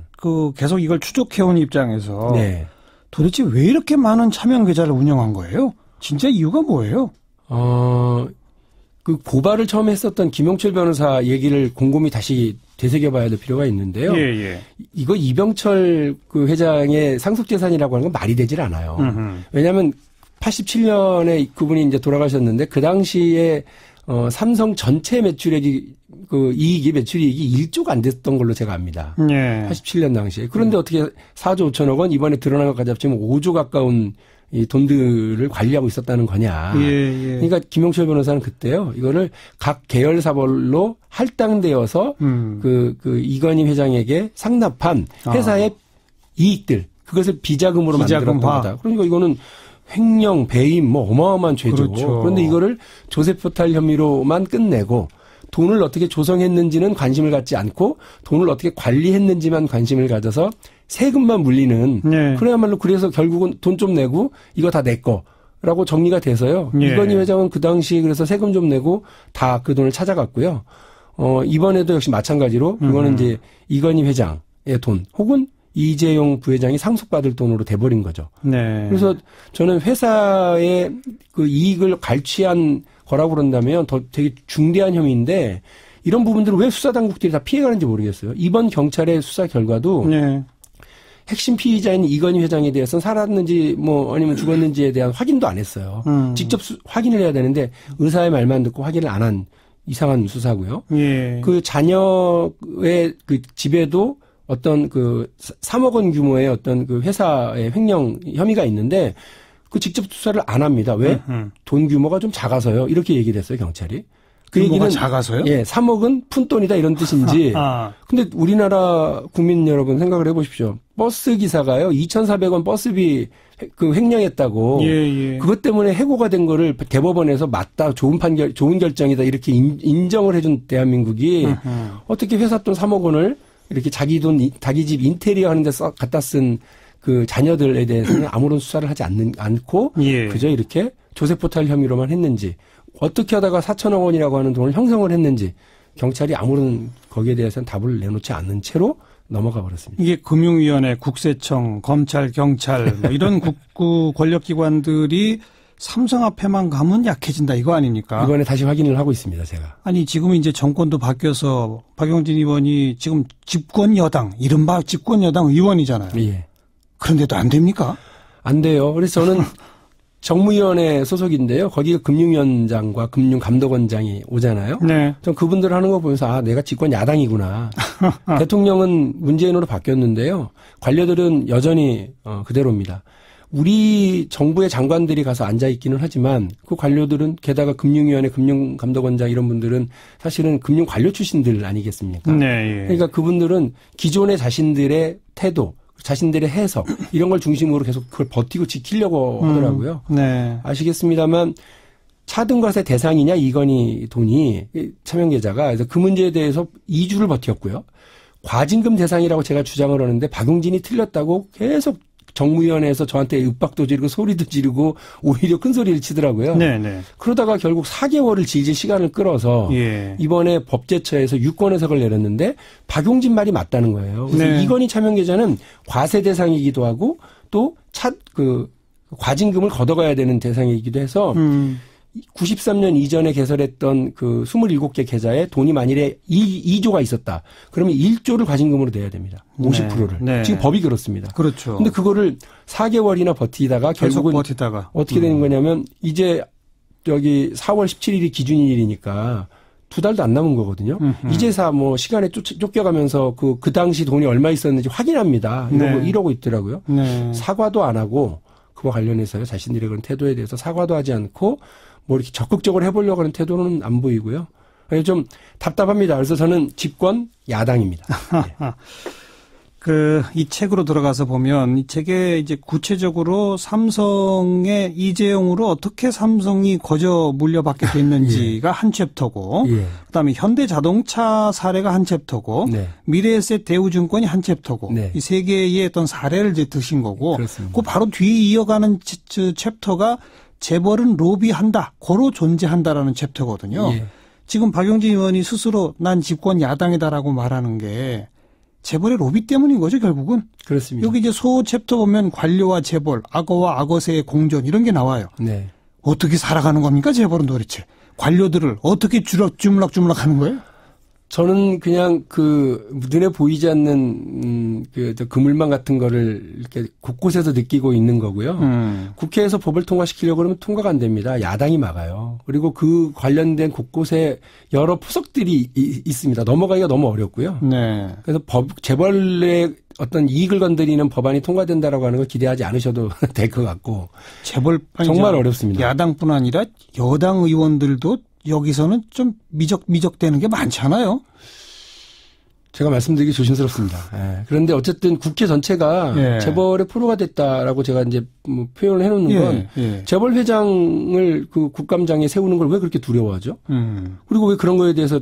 계속 이걸 추적해온 입장에서 네. 도대체 왜 이렇게 많은 차명 계좌를 운영한 거예요? 진짜 이유가 뭐예요? 그 고발을 처음 했었던 김용철 변호사 얘기를 곰곰이 다시 되새겨봐야 될 필요가 있는데요. 예. 이거 이병철 그 회장의 상속재산이라고 하는 건 말이 되질 않아요. 왜냐하면 87년에 그분이 이제 돌아가셨는데 그 당시에 삼성 전체 매출액이 매출이익이 1조가 안 됐던 걸로 제가 압니다. 예. 87년 당시에. 그런데 어떻게 4조 5천억 원 이번에 드러난 것까지 합치면 5조 가까운 이 돈들을 관리하고 있었다는 거냐. 예. 그러니까 김용철 변호사는 그때요. 이거를 각 계열사별로 할당되어서 이건희 회장에게 상납한 회사의 이익들 그것을 비자금으로 만들었던 거다. 그러니까 이거는 횡령, 배임 어마어마한 죄죠. 그렇죠. 그런데 이거를 조세 포탈 혐의로만 끝내고 돈을 어떻게 조성했는지는 관심을 갖지 않고 돈을 어떻게 관리했는지만 관심을 가져서 세금만 물리는 네. 그래야말로 그래서 결국은 돈 좀 내고 이거 다 내 거라고 정리가 돼서요. 네. 이건희 회장은 그 당시 그래서 세금 좀 내고 다 그 돈을 찾아갔고요. 이번에도 역시 마찬가지로 그거는 이제 이건희 회장의 돈 혹은 이재용 부회장이 상속받을 돈으로 돼버린 거죠. 네. 그래서 저는 회사의 그 이익을 갈취한 거라고 그런다면 더 되게 중대한 혐의인데 이런 부분들을 왜 수사당국들이 다 피해가는지 모르겠어요. 이번 경찰의 수사 결과도 네. 핵심 피의자인 이건희 회장에 대해서는 살았는지 아니면 죽었는지에 대한 확인도 안 했어요. 직접 확인을 해야 되는데 의사의 말만 듣고 확인을 안 한 이상한 수사고요. 예. 그 자녀의 그 집에도 어떤 3억 원 규모의 어떤 그 회사의 횡령 혐의가 있는데 그 직접 수사를 안 합니다. 왜? 돈 규모가 좀 작아서요. 이렇게 얘기를 했어요, 경찰이. 그 얘기는 작아서요? 예, 3억은 푼돈이다 이런 뜻인지. 근데 우리나라 국민 여러분 생각을 해 보십시오. 버스 기사가요. 2,400원 버스비 횡령했다고. 예. 그것 때문에 해고가 된 거를 대법원에서 맞다. 좋은 결정이다. 이렇게 인정을 해 준 대한민국이 어떻게 회사 돈 3억 원을 이렇게 자기 집 인테리어 하는 데 갖다 쓴 그 자녀들에 대해서는 아무런 수사를 하지 않고 예. 그저 이렇게 조세포탈 혐의로만 했는지 어떻게 하다가 4천억 원이라고 하는 돈을 형성을 했는지 경찰이 아무런 거기에 대해서는 답을 내놓지 않는 채로 넘어가 버렸습니다. 이게 금융위원회, 국세청, 검찰, 경찰 이런 국구 권력기관들이 삼성 앞에만 가면 약해진다 이거 아닙니까? 이번에 다시 확인을 하고 있습니다, 제가. 아니 지금 이제 정권도 바뀌어서 박용진 의원이 지금 집권 여당, 이른바 집권 여당 의원이잖아요. 예. 그런데도 안 됩니까? 안 돼요. 그래서 저는 정무위원회 소속인데요. 거기에 금융위원장과 금융감독원장이 오잖아요. 네. 전 그분들 하는 거 보면서 내가 집권 야당이구나. 대통령은 문재인으로 바뀌었는데요. 관료들은 여전히 그대로입니다. 우리 정부의 장관들이 가서 앉아 있기는 하지만 그 관료들은 게다가 금융위원회, 금융감독원장 이런 분들은 사실은 금융관료 출신들 아니겠습니까? 네. 예. 그러니까 그분들은 기존의 자신들의 태도, 자신들의 해석 이런 걸 중심으로 계속 그걸 버티고 지키려고 하더라고요. 네. 아시겠습니다만 차등 과세 대상이냐 이건희 돈이 차명계좌가 그래서 그 문제에 대해서 2주를 버텼고요. 과징금 대상이라고 제가 주장을 하는데 박용진이 틀렸다고 계속 정무위원회에서 저한테 윽박도 지르고 소리도 지르고 오히려 큰 소리를 치더라고요. 네네. 그러다가 결국 4개월을 질질 시간을 끌어서 예. 이번에 법제처에서 유권 해석을 내렸는데 박용진 말이 맞다는 거예요. 그래서 네. 이건희 차명계좌는 과세 대상이기도 하고 또 과징금을 걷어가야 되는 대상이기도 해서 93년 이전에 개설했던 그 27개 계좌에 돈이 만일에 2조가 있었다. 그러면 1조를 과징금으로 내야 됩니다. 50%를. 네. 지금 법이 그렇습니다. 그렇죠. 근데 그거를 4개월이나 버티다가 결국은 버티다가 어떻게 되는 거냐면 이제 여기 4월 17일이 기준일이니까 2달도 안 남은 거거든요. 이제사 뭐 시간에 쫓겨가면서 그 당시 돈이 얼마 있었는지 확인합니다. 이러고 있더라고요. 네. 사과도 안 하고 그와 관련해서요. 자신들의 그런 태도에 대해서 사과도 하지 않고 뭐 이렇게 적극적으로 해보려고 하는 태도는 안 보이고요. 좀 답답합니다. 그래서 저는 집권 야당입니다. 네. 이 책으로 들어가서 보면 이 책에 이제 구체적으로 삼성의 이재용으로 어떻게 삼성이 거저 물려받게 됐는지가 예. 한 챕터고, 예. 그다음에 현대자동차 사례가 한 챕터고, 네. 미래에셋 대우증권이 한 챕터고, 네. 이 세 개의 어떤 사례를 이제 드신 거고, 그렇습니다. 그 바로 뒤에 이어가는 챕터가 재벌은 로비한다, 고로 존재한다라는 챕터거든요. 예. 지금 박용진 의원이 스스로 난 집권 야당이다라고 말하는 게 재벌의 로비 때문인 거죠, 결국은. 그렇습니다. 여기 이제 소 챕터 보면 관료와 재벌, 악어와 악어새의 공존 이런 게 나와요. 네. 어떻게 살아가는 겁니까, 재벌은 도대체? 관료들을 어떻게 주물럭주물럭 하는 거예요? 저는 그냥 눈에 보이지 않는 그물망 같은 거를 이렇게 곳곳에서 느끼고 있는 거고요. 국회에서 법을 통과시키려고 하면 통과가 안 됩니다. 야당이 막아요. 그리고 그 관련된 곳곳에 여러 포석들이 있습니다. 넘어가기가 너무 어렵고요. 네. 그래서 재벌의 어떤 이익을 건드리는 법안이 통과된다라고 하는 걸 기대하지 않으셔도 될 것 같고. 정말 어렵습니다. 야당뿐 아니라 여당 의원들도 여기서는 좀 미적되는 게 많잖아요. 제가 말씀드리기 조심스럽습니다. 예. 그런데 어쨌든 국회 전체가 예. 재벌의 포로가 됐다라고 제가 이제 뭐 표현을 해놓는 건 재벌 회장을 그 국감장에 세우는 걸 왜 그렇게 두려워하죠? 그리고 왜 그런 거에 대해서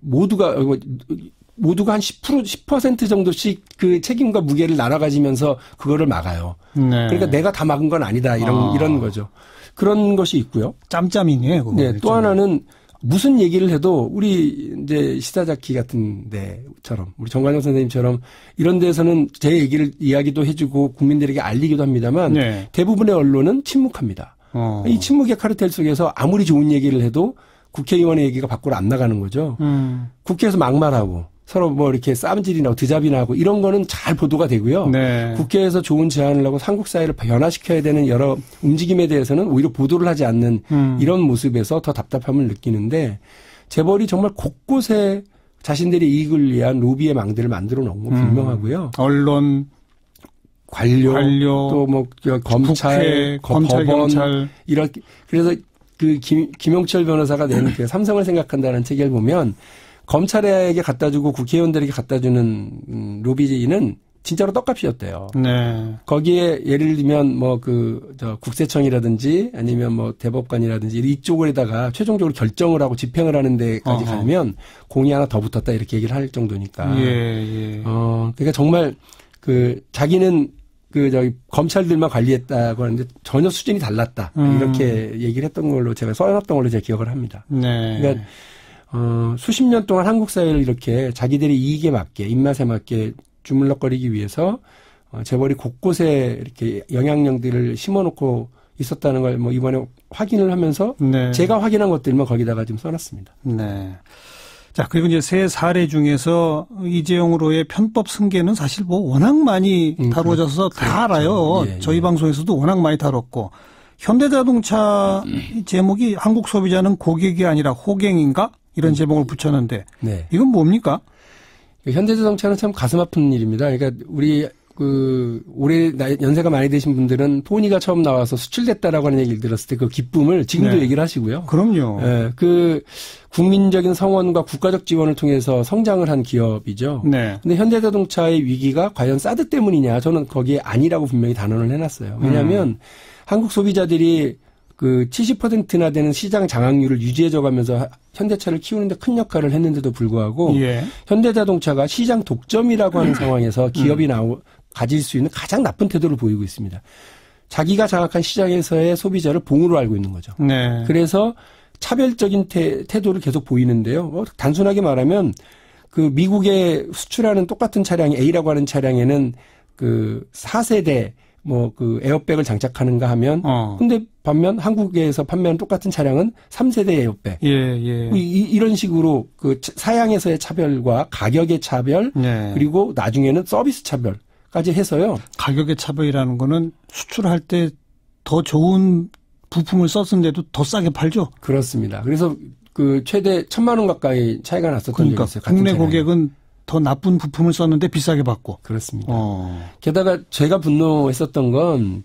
모두가 한 10% 정도씩 그 책임과 무게를 나눠 가지면서 그거를 막아요. 네. 그러니까 내가 다 막은 건 아니다 이런 거죠. 그런 것이 있고요. 짬짬이네요. 그거. 네, 또 하나는 무슨 얘기를 해도 우리 이제 시사자키 같은 데처럼 우리 정관영 선생님처럼 이런 데서는 제 얘기를 이야기도 해주고 국민들에게 알리기도 합니다만 네. 대부분의 언론은 침묵합니다. 이 침묵의 카르텔 속에서 아무리 좋은 얘기를 해도 국회의원의 얘기가 밖으로 안 나가는 거죠. 국회에서 막말하고 서로 뭐 이렇게 싸움질이나 드잡이나 하고 이런 거는 잘 보도가 되고요. 네. 국회에서 좋은 제안을 하고 한국 사회를 변화시켜야 되는 여러 움직임에 대해서는 오히려 보도를 하지 않는 이런 모습에서 더 답답함을 느끼는데 재벌이 정말 곳곳에 자신들의 이익을 위한 로비의 망대를 만들어 놓은 건 분명하고요. 언론, 관료 또 뭐 검찰, 법원 경찰 이렇게 그래서 김용철 변호사가 낸 그 삼성을 생각한다는 책을 보면 검찰에게 갖다주고 국회의원들에게 갖다주는 로비는 진짜로 떡값이었대요. 네. 거기에 예를 들면 국세청이라든지 아니면 뭐 대법관이라든지 이쪽에다가 최종적으로 결정을 하고 집행을 하는 데까지 가면 공이 하나 더 붙었다 이렇게 얘기를 할 정도니까. 예. 그러니까 정말 자기는 검찰들만 관리했다고 하는데 전혀 수준이 달랐다. 이렇게 얘기를 했던 걸로 제가 써놨던 걸로 제가 기억을 합니다. 네. 그러니까 수십 년 동안 한국 사회를 이렇게 자기들의 이익에 맞게 입맛에 맞게 주물럭거리기 위해서 재벌이 곳곳에 이렇게 영향력들을 심어놓고 있었다는 걸 뭐 이번에 확인을 하면서 네. 제가 확인한 것들만 거기다가 좀 써놨습니다. 네. 자, 그리고 이제 세 사례 중에서 이재용으로의 편법 승계는 사실 뭐 워낙 많이 다뤄져서 다 알아요. 예, 저희 방송에서도 워낙 많이 다뤘고. 현대자동차 제목이 한국 소비자는 고객이 아니라 호갱인가? 이런 제목을 붙였는데. 네. 이건 뭡니까? 현대자동차는 참 가슴 아픈 일입니다. 그러니까 우리 올해 연세가 많이 되신 분들은 포니가 처음 나와서 수출됐다라고 하는 얘기를 들었을 때 그 기쁨을 지금도 네. 얘기를 하시고요. 그럼요. 예, 그 국민적인 성원과 국가적 지원을 통해서 성장을 한 기업이죠. 네. 근데 현대자동차의 위기가 과연 사드 때문이냐? 저는 거기에 아니라고 분명히 단언을 해놨어요. 왜냐하면 한국 소비자들이 그 70%나 되는 시장 장악률을 유지해줘가면서 현대차를 키우는데 큰 역할을 했는데도 불구하고 예. 현대자동차가 시장 독점이라고 하는 상황에서 기업이 가질 수 있는 가장 나쁜 태도를 보이고 있습니다. 자기가 장악한 시장에서의 소비자를 봉으로 알고 있는 거죠. 네. 그래서 차별적인 태도를 계속 보이는데요. 단순하게 말하면 그 미국에 수출하는 똑같은 차량 A라고 하는 차량에는 그 4세대 뭐 그 에어백을 장착하는가 하면 근데 반면 한국에서 판매하는 똑같은 차량은 3세대 에어백. 예, 예. 이런 식으로 그 사양에서의 차별과 가격의 차별 네. 그리고 나중에는 서비스 차별까지 해서요. 가격의 차별이라는 거는 수출할 때 더 좋은 부품을 썼는데도 더 싸게 팔죠. 그렇습니다. 그래서 그 최대 1,000만 원 가까이 차이가 났었던 그러니까 적이 있어요. 국내 차량에. 고객은 더 나쁜 부품을 썼는데 비싸게 받고. 그렇습니다. 게다가 게다가 제가 분노했었던 건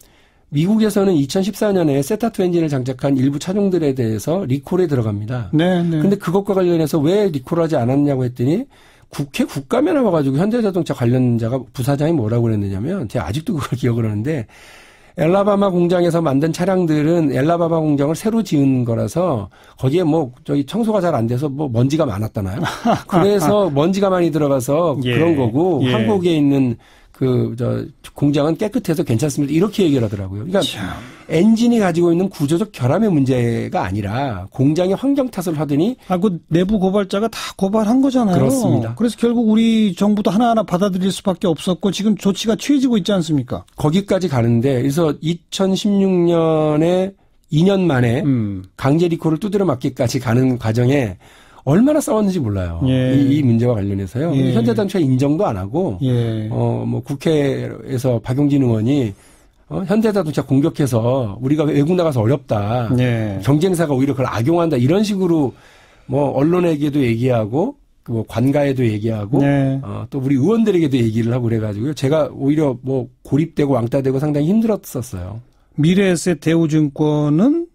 미국에서는 2014년에 세타2 엔진을 장착한 일부 차종들에 대해서 리콜에 들어갑니다. 네, 네. 근데 그것과 관련해서 왜 리콜하지 않았냐고 했더니 국회 국감에 나와가지고 현대자동차 관련자가 부사장이 뭐라고 그랬느냐면 제가 아직도 그걸 기억을 하는데 엘라바마 공장에서 만든 차량들은 엘라바마 공장을 새로 지은 거라서 거기에 뭐 저기 청소가 잘 안 돼서 뭐 먼지가 많았잖아요. 그래서 먼지가 많이 들어가서 예. 그런 거고 예. 한국에 있는 공장은 깨끗해서 괜찮습니다. 이렇게 얘기를 하더라고요. 그러니까 엔진이 가지고 있는 구조적 결함의 문제가 아니라 공장의 환경 탓을 하더니 그 내부 고발자가 다 고발한 거잖아요. 그렇습니다. 그래서 결국 우리 정부도 하나하나 받아들일 수밖에 없었고 지금 조치가 취해지고 있지 않습니까? 거기까지 가는데 그래서 2016년에 2년 만에 강제 리콜을 두드려 맞기까지 가는 과정에 얼마나 싸웠는지 몰라요. 예. 이 문제와 관련해서요. 예. 현대자동차 인정도 안 하고, 예. 뭐 국회에서 박용진 의원이 현대자동차 공격해서 우리가 외국 나가서 어렵다. 예. 경쟁사가 오히려 그걸 악용한다. 이런 식으로 뭐 언론에게도 얘기하고, 뭐 관가에도 얘기하고, 네. 또 우리 의원들에게도 얘기를 하고 그래가지고요. 제가 오히려 뭐 고립되고 왕따되고 상당히 힘들었었어요. 미래에셋 대우증권은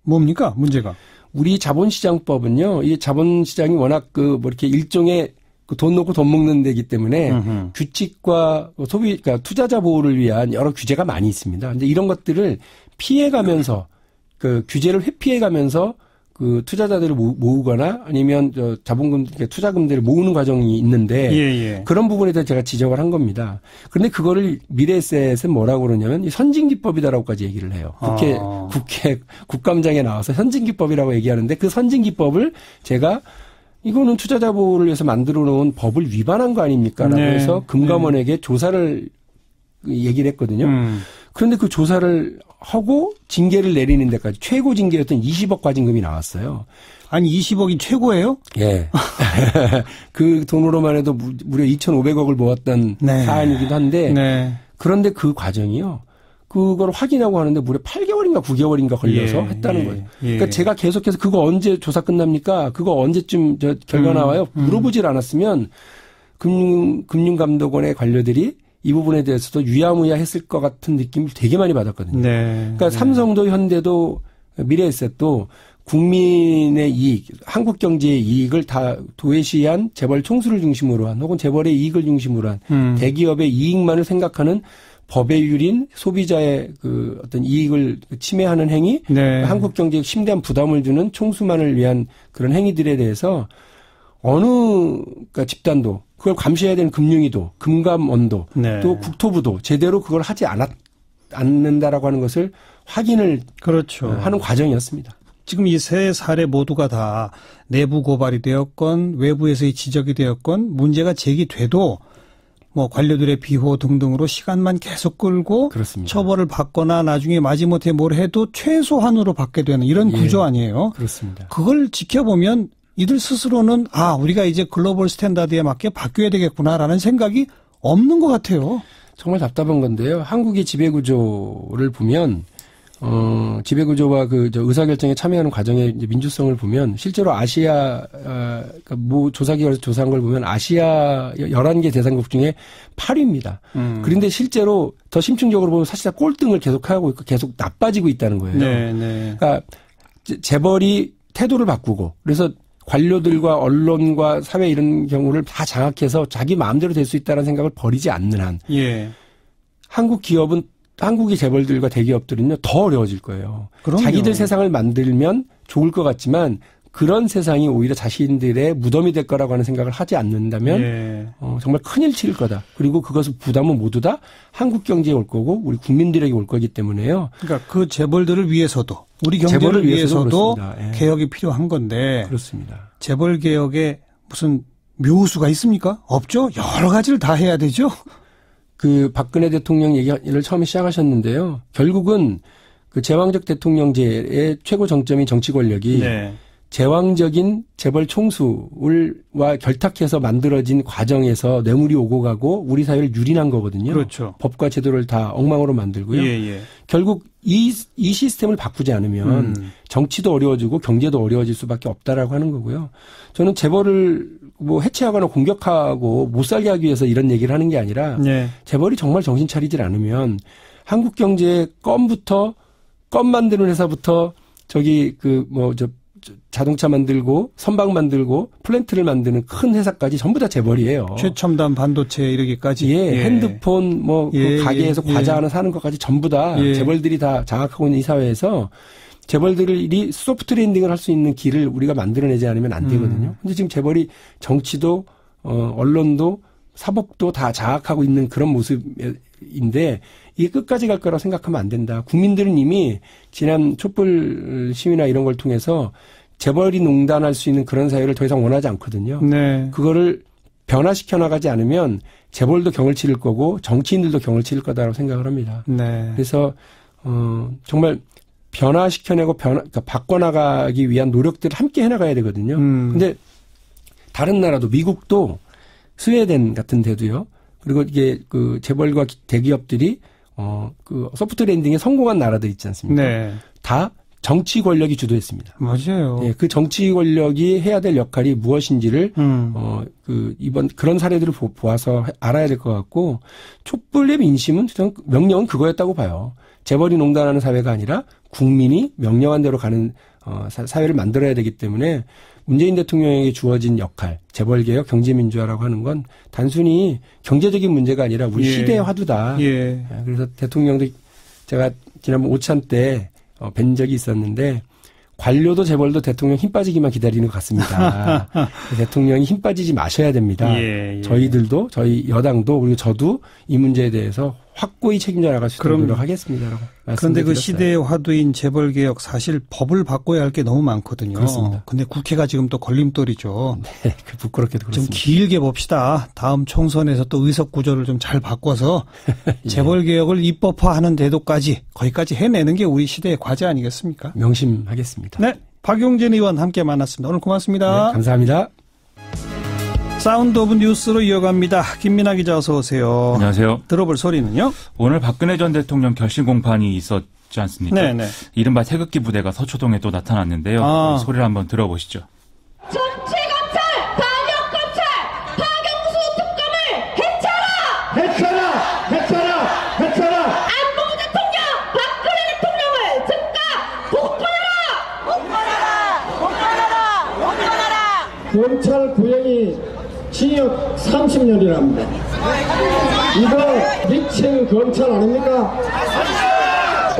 뭡니까? 문제가? 우리 자본시장법은요, 이 자본시장이 워낙 뭐 이렇게 일종의 돈 놓고 돈 먹는 데이기 때문에 규칙과 그러니까 투자자 보호를 위한 여러 규제가 많이 있습니다. 근데 이런 것들을 피해가면서 규제를 회피해가면서 투자자들을 모으거나 아니면 자본금, 투자금들을 모으는 과정이 있는데 예. 그런 부분에 대해서 제가 지적을 한 겁니다. 그런데 그거를 미래에셋은 뭐라고 그러냐면 선진기법이다라고까지 얘기를 해요. 국회 국감장에 나와서 선진기법이라고 얘기하는데 그 선진기법을 제가 이거는 투자자 보호를 위해서 만들어 놓은 법을 위반한 거 아닙니까? 라고 해서 금감원에게 조사를 얘기를 했거든요. 그런데 그 조사를 하고 징계를 내리는 데까지 최고 징계였던 20억 과징금이 나왔어요. 아니 20억이 최고예요? 예. 그 돈으로만 해도 무려 2,500억을 모았던 네. 사안이기도 한데 네. 그런데 그 과정이요. 그걸 확인하고 하는데 무려 8개월인가 9개월인가 걸려서 했다는 거예요. 그러니까 제가 계속해서 그거 언제 조사 끝납니까? 그거 언제쯤 결과 나와요? 물어보질 않았으면 금융감독원의 관료들이 이 부분에 대해서도 유야무야 했을 것 같은 느낌을 되게 많이 받았거든요. 네. 그러니까 삼성도 현대도 미래에셋도 국민의 이익, 한국 경제의 이익을 다 도외시한 재벌 총수를 중심으로 한 혹은 재벌의 이익을 중심으로 한 대기업의 이익만을 생각하는 법에 유린 소비자의 어떤 이익을 침해하는 행위, 네. 한국 경제에 심대한 부담을 주는 총수만을 위한 그런 행위들에 대해서 어느 집단도 그걸 감시해야 되는 금융위도, 금감원도, 네. 또 국토부도 제대로 그걸 하지 않는다라고 하는 것을 확인을 그렇죠. 하는 과정이었습니다. 지금 이 세 사례 모두가 다 내부 고발이 되었건 외부에서의 지적이 되었건 문제가 제기돼도 뭐 관료들의 비호 등등으로 시간만 계속 끌고 그렇습니다. 처벌을 받거나 나중에 마지못해 뭘 해도 최소한으로 받게 되는 이런 구조 아니에요. 그렇습니다. 그걸 지켜보면 이들 스스로는 우리가 이제 글로벌 스탠다드에 맞게 바뀌어야 되겠구나라는 생각이 없는 것 같아요. 정말 답답한 건데요. 한국의 지배구조를 보면 지배구조와 의사결정에 참여하는 과정의 이제 민주성을 보면 실제로 아시아, 그러니까 모 조사기관에서 조사한 걸 보면 아시아 11개 대상국 중에 8위입니다. 그런데 실제로 더 심층적으로 보면 사실상 꼴등을 계속하고 있고 계속 나빠지고 있다는 거예요. 네. 그러니까 재벌이 태도를 바꾸고 그래서 관료들과 언론과 사회 이런 경우를 다 장악해서 자기 마음대로 될 수 있다는 생각을 버리지 않는 한 한국 기업은 한국의 재벌들과 대기업들은요 더 어려워질 거예요. 그럼요. 자기들 세상을 만들면 좋을 것 같지만 그런 세상이 오히려 자신들의 무덤이 될 거라고 하는 생각을 하지 않는다면 정말 큰일 칠 거다. 그리고 그것을 부담은 모두 다 한국 경제에 올 거고 우리 국민들에게 올 거기 때문에요. 그러니까 그 재벌들을 위해서도 우리 경제를 위해서도 개혁이 필요한 건데 그렇습니다. 재벌 개혁에 무슨 묘수가 있습니까? 없죠. 여러 가지를 다 해야 되죠. 그 박근혜 대통령 얘기를 처음에 시작하셨는데요. 결국은 그 제왕적 대통령제의 최고 정점인 정치 권력이 제왕적인 재벌 총수와 결탁해서 만들어진 과정에서 뇌물이 오고 가고 우리 사회를 유린한 거거든요. 그렇죠. 법과 제도를 다 엉망으로 만들고요. 결국 이 시스템을 바꾸지 않으면 정치도 어려워지고 경제도 어려워질 수밖에 없다라고 하는 거고요. 저는 재벌을 뭐 해체하거나 공격하고 못 살게 하기 위해서 이런 얘기를 하는 게 아니라 재벌이 정말 정신 차리질 않으면 한국 경제의 껌 만드는 회사부터 자동차 만들고 선박 만들고 플랜트를 만드는 큰 회사까지 전부 다 재벌이에요. 최첨단 반도체 이르기까지. 핸드폰 그 가게에서 과자 하나 사는 것까지 전부 다 재벌들이 다 장악하고 있는 이 사회에서 재벌들이 소프트 랜딩을 할 수 있는 길을 우리가 만들어내지 않으면 안 되거든요. 근데 지금 재벌이 정치도 언론도 사법도 다 장악하고 있는 그런 모습인데 이게 끝까지 갈 거라고 생각하면 안 된다. 국민들은 이미 지난 촛불 시위나 이런 걸 통해서 재벌이 농단할 수 있는 그런 사회를 더 이상 원하지 않거든요. 그거를 변화시켜 나가지 않으면 재벌도 경을 치를 거고 정치인들도 경을 치를 거다라고 생각을 합니다. 그래서 정말 변화시켜내고 그러니까 바꿔나가기 위한 노력들을 함께 해나가야 되거든요. 근데 다른 나라도 미국도 스웨덴 같은 데도요. 그리고 이게 그 재벌과 대기업들이 그 소프트 랜딩에 성공한 나라들 있지 않습니까? 다 정치 권력이 주도했습니다. 맞아요. 그 정치 권력이 해야 될 역할이 무엇인지를 이번 그런 사례들을 보아서 알아야 될 것 같고 촛불의 민심은 명령은 그거였다고 봐요. 재벌이 농단하는 사회가 아니라 국민이 명령한 대로 가는 사회를 만들어야 되기 때문에 문재인 대통령에게 주어진 역할, 재벌개혁, 경제민주화라고 하는 건 단순히 경제적인 문제가 아니라 우리 시대의 화두다. 그래서 대통령도 제가 지난번 오찬 때 뵌 적이 있었는데 관료도 재벌도 대통령 힘 빠지기만 기다리는 것 같습니다. 대통령이 힘 빠지지 마셔야 됩니다. 저희들도 저희 여당도 그리고 저도 이 문제에 대해서 확고히 책임져 나갈 수 있도록 노력하겠습니다라고 말씀드렸어요. 그런데 그 시대의 화두인 재벌개혁 사실 법을 바꿔야 할 게 너무 많거든요. 그렇습니다. 근데 국회가 지금 또 걸림돌이죠. 부끄럽게도 그렇습니다. 좀 길게 봅시다. 다음 총선에서 또 의석 구조를 좀 잘 바꿔서 재벌개혁을 입법화하는 데도까지 거기까지 해내는 게 우리 시대의 과제 아니겠습니까? 명심하겠습니다. 네, 박용진 의원 함께 만났습니다. 오늘 고맙습니다. 네, 감사합니다. 사운드 오브 뉴스로 이어갑니다. 김민아 기자 어서 오세요. 안녕하세요. 들어볼 소리는요? 오늘 박근혜 전 대통령 결심 공판이 있었지 않습니까? 네네. 이른바 태극기 부대가 서초동에 또 나타났는데요. 소리를 한번 들어보시죠. 정치검찰, 반역검찰, 박영수 특검을 해쳐라! 안보 대통령, 박근혜 대통령을 즉각 복권하라! 검찰 구형이 징역 30년이랍니다. 이거 미친 검찰 아닙니까?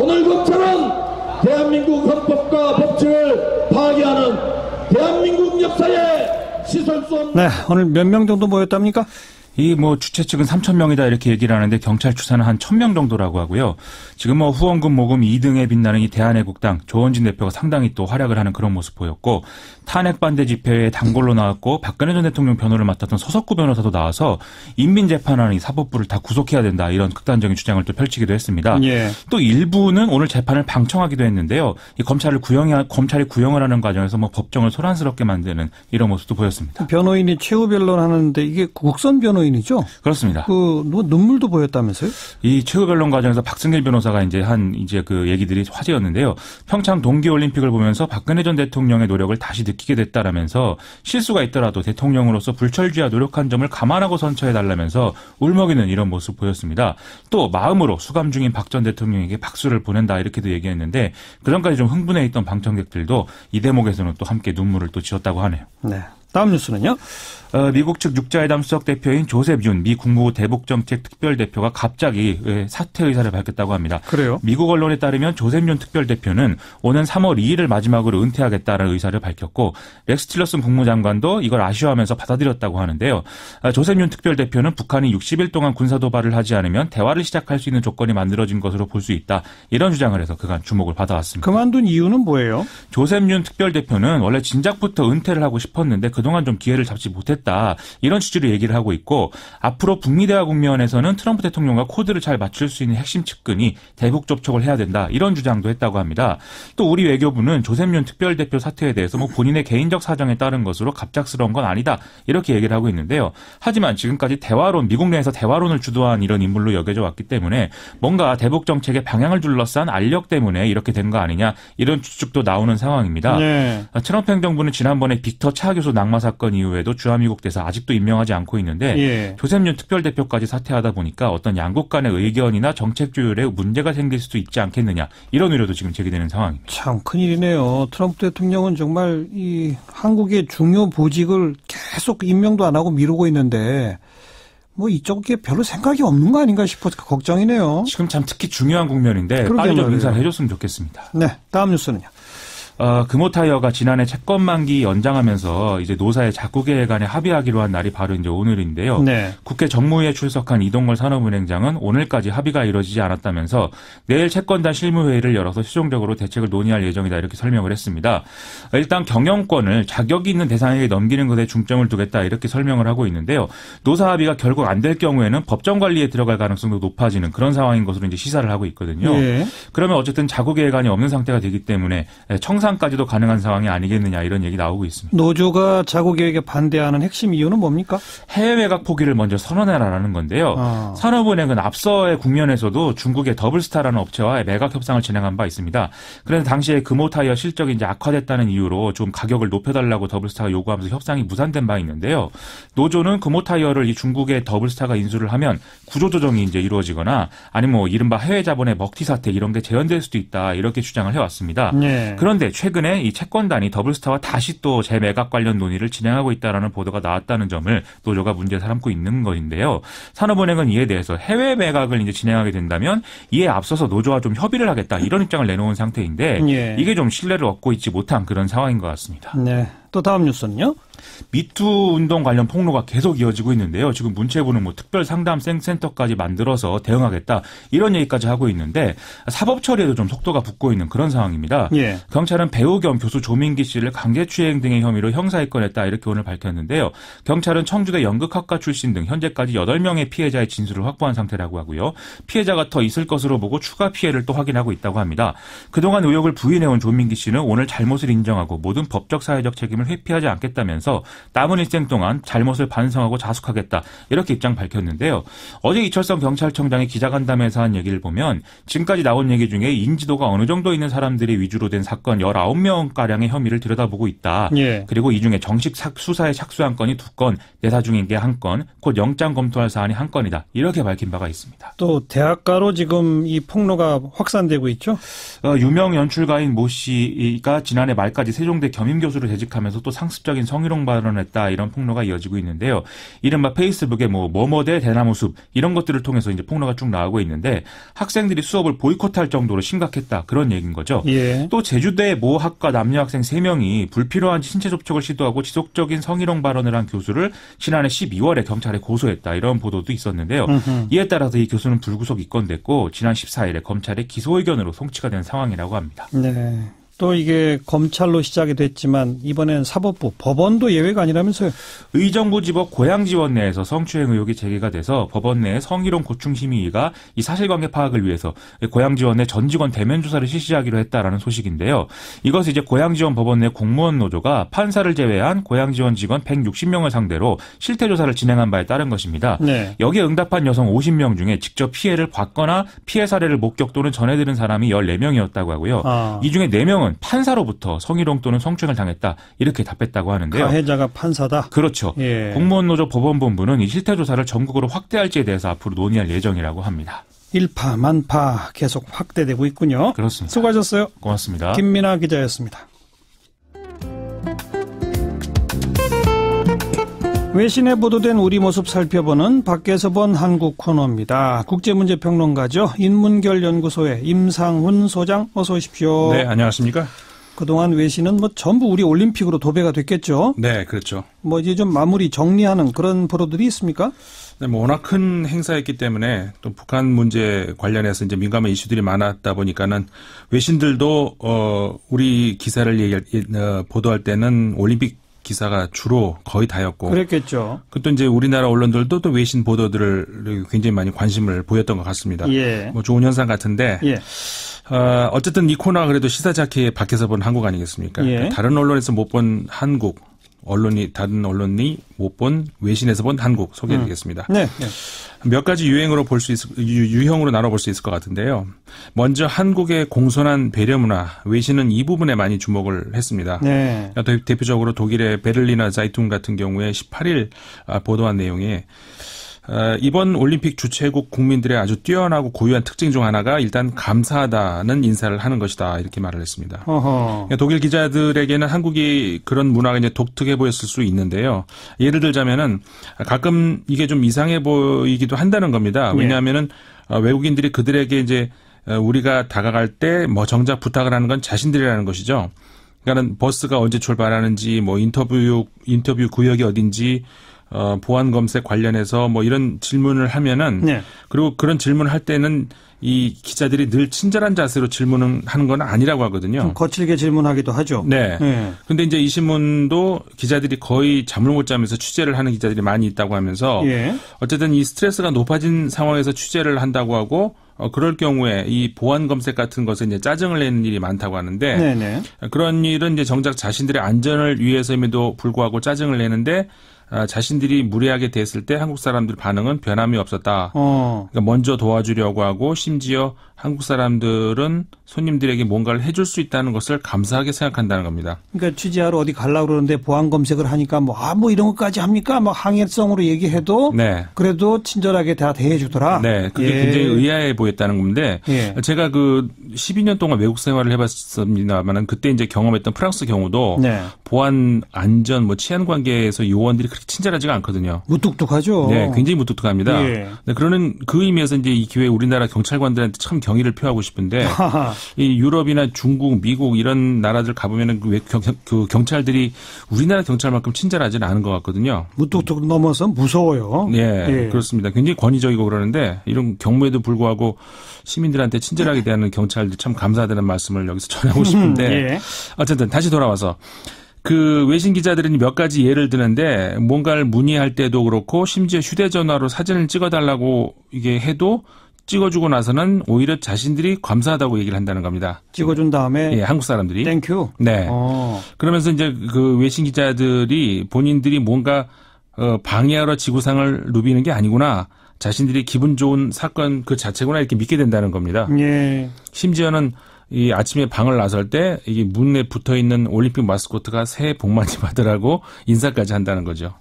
오늘 검찰은 대한민국 헌법과 법칙을 파괴하는 대한민국 역사에 씻을 수 없는. 네, 오늘 몇 명 정도 모였답니까? 이 주최 측은 3,000명이다 이렇게 얘기를 하는데 경찰 추산은 한 1,000명 정도라고 하고요. 지금 후원금 모금 2등에 빛나는 이 대한애국당 조원진 대표가 상당히 또 활약을 하는 그런 모습 보였고, 탄핵 반대 집회에 단골로 나왔고 박근혜 전 대통령 변호를 맡았던 서석구 변호사도 나와서 인민재판하는 이 사법부를 다 구속해야 된다 이런 극단적인 주장을 또 펼치기도 했습니다. 예. 또 일부는 오늘 재판을 방청하기도 했는데요. 이 검찰이 구형을 하는 과정에서 법정을 소란스럽게 만드는 이런 모습도 보였습니다. 변호인이 최후 변론하는데 이게 국선 변호인이죠? 그렇습니다. 눈물도 보였다면서요? 이 최후 변론 과정에서 박승길 변호사가 이제 그 얘기들이 화제였는데요. 평창 동계올림픽을 보면서 박근혜 전 대통령의 노력을 다시 느끼게 됐다라면서 실수가 있더라도 대통령으로서 불철주야 노력한 점을 감안하고 선처해달라면서 울먹이는 이런 모습 보였습니다. 또 마음으로 수감 중인 박 전 대통령에게 박수를 보낸다 이렇게도 얘기했는데, 그전까지 좀 흥분해 있던 방청객들도 이 대목에서는 또 함께 눈물을 또 지었다고 하네요. 네. 다음 뉴스는요? 미국 측 육자회담 수석 대표인 조셉 윤 미 국무부 대북정책 특별대표가 갑자기 사퇴 의사를 밝혔다고 합니다. 그래요? 미국 언론에 따르면 조셉 윤 특별대표는 오는 3월 2일을 마지막으로 은퇴하겠다는 의사를 밝혔고, 렉스 틸러슨 국무장관도 이걸 아쉬워하면서 받아들였다고 하는데요. 조셉 윤 특별대표는 북한이 60일 동안 군사도발을 하지 않으면 대화를 시작할 수 있는 조건이 만들어진 것으로 볼 수 있다, 이런 주장을 해서 그간 주목을 받아왔습니다. 그만둔 이유는 뭐예요? 조셉 윤 특별대표는 원래 진작부터 은퇴를 하고 싶었는데 그동안 좀 기회를 잡지 못했다, 이런 취지로 얘기를 하고 있고, 앞으로 북미 대화 국면에서는 트럼프 대통령과 코드를 잘 맞출 수 있는 핵심 측근이 대북 접촉을 해야 된다, 이런 주장도 했다고 합니다. 또 우리 외교부는 조셉 윤 특별대표 사퇴에 대해서 본인의 개인적 사정에 따른 것으로 갑작스러운 건 아니다, 이렇게 얘기를 하고 있는데요. 하지만 지금까지 미국 내에서 대화론을 주도한 이런 인물로 여겨져 왔기 때문에 뭔가 대북 정책의 방향을 둘러싼 알력 때문에 이렇게 된 거 아니냐, 이런 추측도 나오는 상황입니다. 네. 트럼프 행정부는 지난번에 빅터 차 교수 낙마 사건 이후에도 주한미국 대사 아직도 임명하지 않고 있는데, 예. 조셉 윤 특별대표까지 사퇴하다 보니까 어떤 양국 간의 의견이나 정책 조율에 문제가 생길 수도 있지 않겠느냐, 이런 우려도 지금 제기되는 상황입니다. 참 큰일이네요. 트럼프 대통령은 정말 이 한국의 중요 보직을 계속 임명도 안 하고 미루고 있는데 이쪽에 별로 생각이 없는 거 아닌가 싶어서 걱정이네요. 지금 참 특히 중요한 국면인데 빨리 좀 인사를 해줬으면 좋겠습니다. 네, 다음 뉴스는요. 금호타이어가 지난해 채권 만기 연장하면서 이제 노사의 작국회 간에 합의하기로 한 날이 바로 이제 오늘인데요. 네. 국회 정무위에 출석한 이동걸 산업은행장은 오늘까지 합의가 이루어지지 않았다면서 내일 채권단 실무회의를 열어서 최종적으로 대책을 논의할 예정이다, 이렇게 설명을 했습니다. 일단 경영권을 자격이 있는 대상에게 넘기는 것에 중점을 두겠다, 이렇게 설명을 하고 있는데요. 노사 합의가 결국 안 될 경우에는 법정 관리에 들어갈 가능성도 높아지는 그런 상황인 것으로 이제 시사를 하고 있거든요. 네. 그러면 어쨌든 작국회 간이 없는 상태가 되기 때문에 청산까지도 가능한 상황이 아니겠느냐, 이런 얘기 나오고 있습니다. 노조가 자국계획에 반대하는 핵심 이유는 뭡니까? 해외 매각 포기를 먼저 선언해라라는 건데요. 산업은행은 앞서의 국면에서도 중국의 더블스타라는 업체와 매각 협상을 진행한 바 있습니다. 그래서 당시에 금호타이어 실적이 이제 악화됐다는 이유로 좀 가격을 높여달라고 더블스타가 요구하면서 협상이 무산된 바 있는데요. 노조는 금호타이어를 이 중국의 더블스타가 인수를 하면 구조조정이 이제 이루어지거나 아니면 이른바 해외 자본의 먹튀 사태, 이런 게 재현될 수도 있다, 이렇게 주장을 해왔습니다. 네. 그런데 최근에 이 채권단이 더블스타와 다시 또 재매각 관련 논의를 진행하고 있다는 보도가 나왔다는 점을 노조가 문제 삼고 있는 것인데요. 산업은행은 이에 대해서 해외 매각을 이제 진행하게 된다면 이에 앞서서 노조와 좀 협의를 하겠다, 이런 입장을 내놓은 상태인데, 예. 이게 좀 신뢰를 얻고 있지 못한 그런 상황인 것 같습니다. 네. 또 다음 뉴스는요? 미투 운동 관련 폭로가 계속 이어지고 있는데요. 지금 문체부는 특별 상담 센터까지 만들어서 대응하겠다, 이런 얘기까지 하고 있는데 사법 처리에도 좀 속도가 붙고 있는 그런 상황입니다. 예. 경찰은 배우 겸 교수 조민기 씨를 강제추행 등의 혐의로 형사입건했다, 이렇게 오늘 밝혔는데요. 경찰은 청주대 연극학과 출신 등 현재까지 8명의 피해자의 진술을 확보한 상태라고 하고요. 피해자가 더 있을 것으로 보고 추가 피해를 또 확인하고 있다고 합니다. 그동안 의혹을 부인해온 조민기 씨는 오늘 잘못을 인정하고 모든 법적 사회적 책임을 회피하지 않겠다면서 남은 일생 동안 잘못을 반성하고 자숙하겠다, 이렇게 입장 밝혔는데요. 어제 이철성 경찰청장이 기자간담회에서 한 얘기를 보면 지금까지 나온 얘기 중에 인지도가 어느 정도 있는 사람들이 위주로 된 사건 19명가량의 혐의를 들여다보고 있다. 예. 그리고 이 중에 정식 수사에 착수한 건이 2건, 내사 중인 게 1건, 곧 영장 검토할 사안이 1건이다, 이렇게 밝힌 바가 있습니다. 또 대학가로 지금 이 폭로가 확산되고 있죠? 유명 연출가인 모 씨가 지난해 말까지 세종대 겸임교수로 재직하면서 관련해서 또 상습적인 성희롱 발언했다 이런 폭로가 이어지고 있는데요. 이른바 페이스북에 뭐뭐대 대나무숲 이런 것들을 통해서 이제 폭로가 쭉 나오고 있는데 학생들이 수업을 보이콧할 정도로 심각했다 그런 얘기인 거죠. 예. 또 제주대 모 학과 남녀 학생 3명이 불필요한 신체 접촉을 시도하고 지속적인 성희롱 발언을 한 교수를 지난해 12월에 경찰에 고소했다 이런 보도도 있었는데요. 이에 따라서 이 교수는 불구속 입건됐고 지난 14일에 검찰의 기소 의견으로 송치가 된 상황이라고 합니다. 네. 또 이게 검찰로 시작이 됐지만 이번엔 사법부, 법원도 예외가 아니라면서요? 의정부지법 고양지원 내에서 성추행 의혹이 제기가 돼서 법원 내 성희롱 고충심의위가 이 사실관계 파악을 위해서 고양지원 내 전 직원 대면 조사를 실시하기로 했다라는 소식인데요. 이것은 이제 고양지원 법원 내 공무원 노조가 판사를 제외한 고양지원 직원 160명을 상대로 실태 조사를 진행한 바에 따른 것입니다. 네. 여기에 응답한 여성 50명 중에 직접 피해를 받거나 피해 사례를 목격 또는 전해들은 사람이 14명이었다고 하고요. 이 중에 4명은 판사로부터 성희롱 또는 성추행을 당했다 이렇게 답했다고 하는데요. 가해자가 판사다? 그렇죠. 예. 공무원노조 법원본부는 이 실태조사를 전국으로 확대할지에 대해서 앞으로 논의할 예정이라고 합니다. 일파만파 계속 확대되고 있군요. 그렇습니다. 수고하셨어요. 고맙습니다. 김민아 기자였습니다. 외신에 보도된 우리 모습 살펴보는 밖에서 본 한국 코너입니다. 국제문제평론가죠. 인문결연구소의 임상훈 소장 어서 오십시오. 네, 안녕하십니까. 그동안 외신은 전부 우리 올림픽으로 도배가 됐겠죠. 네, 그렇죠. 이제 좀 마무리 정리하는 그런 보도들이 있습니까? 네, 워낙 큰 행사였기 때문에 또 북한 문제 관련해서 이제 민감한 이슈들이 많았다 보니까는 외신들도 우리 기사를 보도할 때는 올림픽 기사가 주로 거의 다였고. 그랬겠죠. 또 이제 우리나라 언론들도 또 외신 보도들을 굉장히 많이 관심을 보였던 것 같습니다. 예. 좋은 현상 같은데. 예. 어쨌든 이 코너가 그래도 시사자키에 밖에서 본 한국 아니겠습니까? 예. 다른 언론에서 못 본 한국, 다른 언론이 못 본 외신에서 본 한국 소개해드리겠습니다. 네. 네. 몇 가지 유형으로 나눠볼 수 있을 것 같은데요. 먼저 한국의 공손한 배려 문화, 외신은 이 부분에 많이 주목을 했습니다. 네. 대표적으로 독일의 베를리너 자이퉁 같은 경우에 18일 보도한 내용에 이번 올림픽 주최국 국민들의 아주 뛰어나고 고유한 특징 중 하나가 일단 감사하다는 인사를 하는 것이다 이렇게 말을 했습니다. 어허. 독일 기자들에게는 한국이 그런 문화가 이제 독특해 보였을 수 있는데요. 예를 들자면은 가끔 이게 좀 이상해 보이기도 한다는 겁니다. 왜냐하면은 외국인들이 그들에게 이제 우리가 다가갈 때 정작 부탁을 하는 건 자신들이라는 것이죠. 그러니까는 버스가 언제 출발하는지, 인터뷰 구역이 어딘지. 보안 검색 관련해서 이런 질문을 하면은 네. 그리고 그런 질문을 할 때는 이 기자들이 늘 친절한 자세로 질문을 하는 건 아니라고 하거든요. 좀 거칠게 질문하기도 하죠. 네. 그런데 이제 이 신문도 기자들이 거의 잠을 못 자면서 취재를 하는 기자들이 많이 있다고 하면서 예. 어쨌든 이 스트레스가 높아진 상황에서 취재를 한다고 하고 그럴 경우에 이 보안 검색 같은 것에 이제 짜증을 내는 일이 많다고 하는데 네네. 그런 일은 이제 정작 자신들의 안전을 위해서임에도 불구하고 짜증을 내는데 자신들이 무례하게 됐을 때 한국 사람들 반응은 변함이 없었다. 그러니까 먼저 도와주려고 하고 심지어 한국 사람들은 손님들에게 뭔가를 해줄 수 있다는 것을 감사하게 생각한다는 겁니다. 그러니까 취재하러 어디 가려고 그러는데 보안 검색을 하니까 이런 것까지 합니까? 항해성으로 얘기해도 네. 그래도 친절하게 다 대해주더라. 네. 그게 굉장히 의아해 보였다는 건데 제가 12년 동안 외국 생활을 해봤습니다만 그때 이제 경험했던 프랑스 경우도 네. 보안 안전 치안 관계에서 요원들이 그렇게 친절하지가 않거든요. 무뚝뚝하죠. 네. 굉장히 무뚝뚝합니다. 네, 그러는 그 의미에서 이제 이 기회에 우리나라 경찰관들한테 참 경의를 표하고 싶은데 이 유럽이나 중국, 미국 이런 나라들 가보면은 그 경찰들이 우리나라 경찰만큼 친절하지는 않은 것 같거든요. 무뚝뚝 넘어서 무서워요. 네, 그렇습니다. 굉장히 권위적이고 그러는데 이런 경무에도 불구하고 시민들한테 친절하게 대하는 경찰들 참 감사하다는 말씀을 여기서 전하고 싶은데 어쨌든 다시 돌아와서 그 외신 기자들은 몇 가지 예를 드는데 뭔가를 문의할 때도 그렇고 심지어 휴대전화로 사진을 찍어달라고 이게 해도 찍어주고 나서는 오히려 자신들이 감사하다고 얘기를 한다는 겁니다. 찍어준 다음에 한국 사람들이 땡큐. 네. 그러면서 이제 그 외신 기자들이 본인들이 뭔가 방해하러 지구상을 누비는 게 아니구나. 자신들이 기분 좋은 사건 그 자체구나 이렇게 믿게 된다는 겁니다. 예. 심지어는 이 아침에 방을 나설 때 이게 문에 붙어 있는 올림픽 마스코트가 새해 복 많이 받으라고 인사까지 한다는 거죠.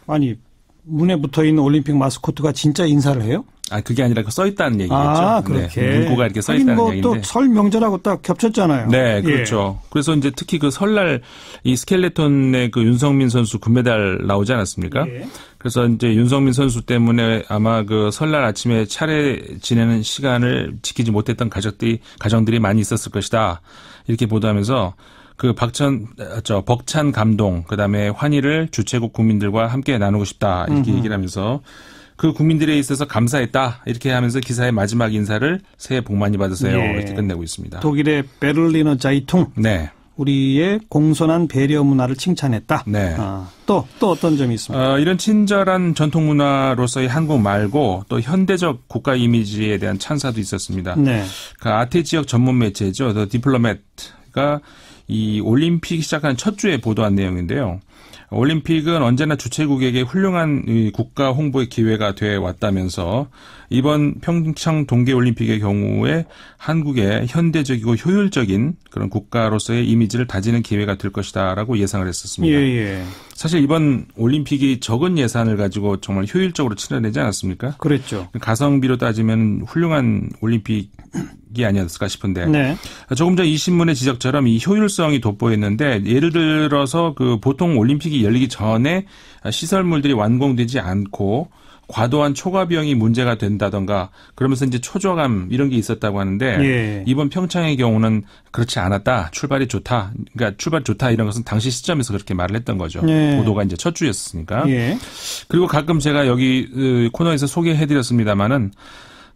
아니 문에 붙어 있는 올림픽 마스코트가 진짜 인사를 해요? 그게 아니라 써 있다는 얘기겠죠. 아, 그렇게. 네, 문구가 이렇게 써 있다는 얘기인데. 또 설 명절하고 딱 겹쳤잖아요. 네, 그렇죠. 그래서 이제 특히 그 설날 이 스켈레톤의 그 윤성민 선수 금메달 나오지 않았습니까? 그래서 이제 윤성민 선수 때문에 아마 그 설날 아침에 차례 지내는 시간을 지키지 못했던 가정들이 많이 있었을 것이다. 이렇게 보도하면서 그 벅찬 감동, 그 다음에 환희를 주최국 국민들과 함께 나누고 싶다. 이렇게 얘기를 하면서 그 국민들에 있어서 감사했다. 이렇게 하면서 기사의 마지막 인사를 새해 복 많이 받으세요. 이렇게 끝내고 있습니다. 독일의 베를리너 자이퉁. 네. 우리의 공손한 배려 문화를 칭찬했다. 네. 또 어떤 점이 있습니까? 이런 친절한 전통 문화로서의 한국 말고 또 현대적 국가 이미지에 대한 찬사도 있었습니다. 네. 그 아태 지역 전문 매체죠. The Diplomat가 이 올림픽 시작한 첫 주에 보도한 내용인데요. 올림픽은 언제나 주최국에게 훌륭한 국가 홍보의 기회가 돼 왔다면서 이번 평창 동계올림픽의 경우에 한국의 현대적이고 효율적인 그런 국가로서의 이미지를 다지는 기회가 될 것이다라고 예상을 했었습니다. 사실 이번 올림픽이 적은 예산을 가지고 정말 효율적으로 치러내지 않았습니까? 그랬죠. 가성비로 따지면 훌륭한 올림픽이 아니었을까 싶은데 네. 조금 전 이 신문의 지적처럼 이 효율성이 돋보였는데 예를 들어서 그 보통 올림픽이 열리기 전에 시설물들이 완공되지 않고 과도한 초과 비용이 문제가 된다던가 그러면서 이제 초조감 이런 게 있었다고 하는데 이번 평창의 경우는 그렇지 않았다. 출발이 좋다. 그러니까 출발 좋다 이런 것은 당시 시점에서 그렇게 말을 했던 거죠. 보도가 이제 첫 주였으니까. 그리고 가끔 제가 여기 코너에서 소개해드렸습니다마는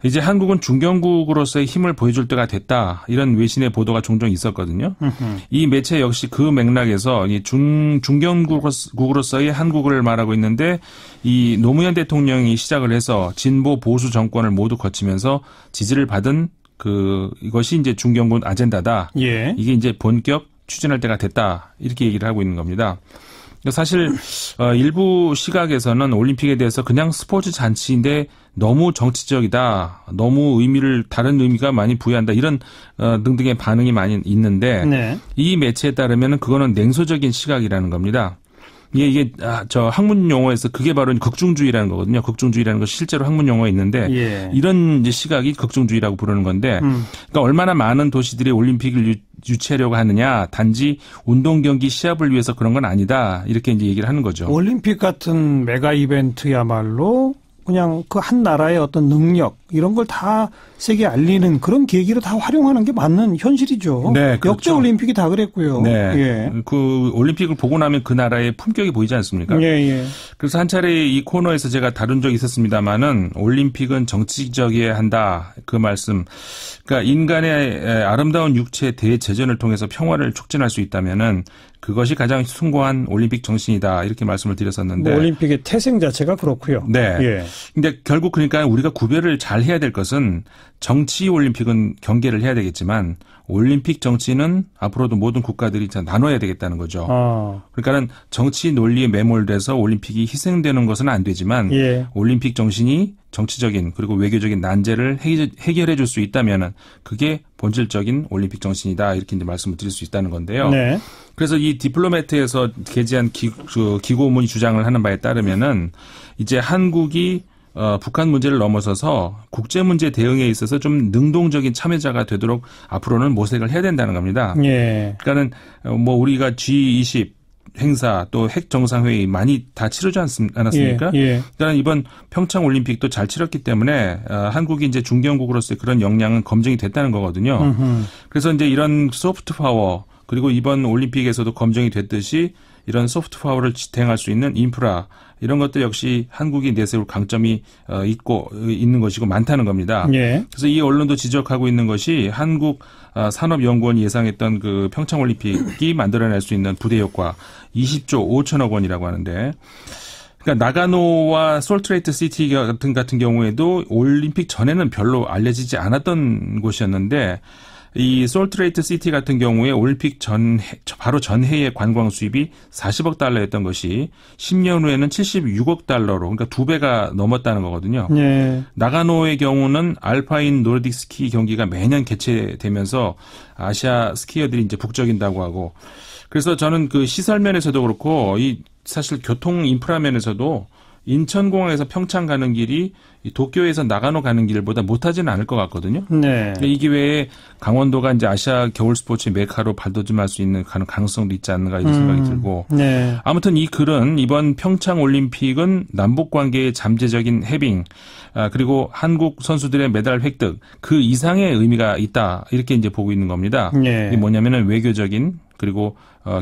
이제 한국은 중견국으로서의 힘을 보여줄 때가 됐다. 이런 외신의 보도가 종종 있었거든요. 이 매체 역시 그 맥락에서 이 중견국으로서의 한국을 말하고 있는데 이 노무현 대통령이 시작을 해서 진보 보수 정권을 모두 거치면서 지지를 받은 이것이 이제 중견국 아젠다다. 이게 이제 본격 추진할 때가 됐다. 이렇게 얘기를 하고 있는 겁니다. 사실 일부 시각에서는 올림픽에 대해서 그냥 스포츠 잔치인데 너무 정치적이다. 너무 다른 의미가 많이 부여한다. 이런 등등의 반응이 많이 있는데 이 매체에 따르면 그거는 냉소적인 시각이라는 겁니다. 이게 저 학문 용어에서 그게 바로 극중주의라는 거거든요. 극중주의라는 거 실제로 학문 용어에 있는데 이런 이제 시각이 극중주의라고 부르는 건데 그러니까 얼마나 많은 도시들이 올림픽을 유치하려고 하느냐. 단지 운동 경기 시합을 위해서 그런 건 아니다. 이렇게 이제 얘기를 하는 거죠. 올림픽 같은 메가 이벤트야말로 그냥 그 한 나라의 어떤 능력 이런 걸 다 세계에 알리는 그런 계기로 다 활용하는 게 맞는 현실이죠. 네, 그렇죠. 역대 올림픽이 다 그랬고요. 네. 그 올림픽을 보고 나면 그 나라의 품격이 보이지 않습니까? 그래서 한 차례 이 코너에서 제가 다룬 적이 있었습니다마는 올림픽은 정치적이어야 한다. 그 말씀. 그러니까 인간의 아름다운 육체 대재전을 통해서 평화를 촉진할 수 있다면은 그것이 가장 숭고한 올림픽 정신이다. 이렇게 말씀을 드렸었는데. 올림픽의 태생 자체가 그렇고요. 네. 근데 결국 그러니까 우리가 구별을 잘 해야 될 것은 정치 올림픽은 경계를 해야 되겠지만 올림픽 정치는 앞으로도 모든 국가들이 나눠야 되겠다는 거죠. 그러니까는 정치 논리에 매몰돼서 올림픽이 희생되는 것은 안 되지만 올림픽 정신이 정치적인 그리고 외교적인 난제를 해결해 줄 수 있다면은 그게 본질적인 올림픽 정신이다. 이렇게 이제 말씀을 드릴 수 있다는 건데요. 그래서 이 디플로매트에서 게재한 기고문이 주장을 하는 바에 따르면은 이제 한국이 북한 문제를 넘어서서 국제 문제 대응에 있어서 좀 능동적인 참여자가 되도록 앞으로는 모색을 해야 된다는 겁니다. 그러니까는 뭐 우리가 G20 행사 또 핵 정상회의 많이 다 치르지 않았습니까? 그러니까 이번 평창 올림픽도 잘 치렀기 때문에 한국이 이제 중견국으로서의 그런 역량은 검증이 됐다는 거거든요. 그래서 이제 이런 소프트 파워 그리고 이번 올림픽에서도 검증이 됐듯이 이런 소프트 파워를 지탱할 수 있는 인프라 이런 것도 역시 한국이 내세울 강점이 있는 것이고 많다는 겁니다. 그래서 이 언론도 지적하고 있는 것이 한국 산업연구원이 예상했던 그 평창올림픽이 만들어낼 수 있는 부대 효과 20조 5천억 원이라고 하는데 그러니까 나가노와 솔트레이트 시티 같은 경우에도 올림픽 전에는 별로 알려지지 않았던 곳이었는데 이 솔트레이트 시티 같은 경우에 올림픽 바로 전해의 관광 수입이 40억 달러였던 것이 10년 후에는 76억 달러로 그러니까 2배가 넘었다는 거거든요. 나가노의 경우는 알파인 노르딕 스키 경기가 매년 개최되면서 아시아 스키어들이 이제 북적인다고 하고 그래서 저는 그 시설 면에서도 그렇고 이 사실 교통 인프라 면에서도 인천공항에서 평창 가는 길이 도쿄에서 나가노 가는 길보다 못하지는 않을 것 같거든요. 네. 이 기회에 강원도가 이제 아시아 겨울 스포츠 메카로 발돋움할 수 있는 가능성도 있지 않는가 이런 생각이 들고. 네. 아무튼 이 글은 이번 평창 올림픽은 남북 관계의 잠재적인 해빙, 그리고 한국 선수들의 메달 획득 그 이상의 의미가 있다 이렇게 이제 보고 있는 겁니다. 네. 이게 뭐냐면은 외교적인 그리고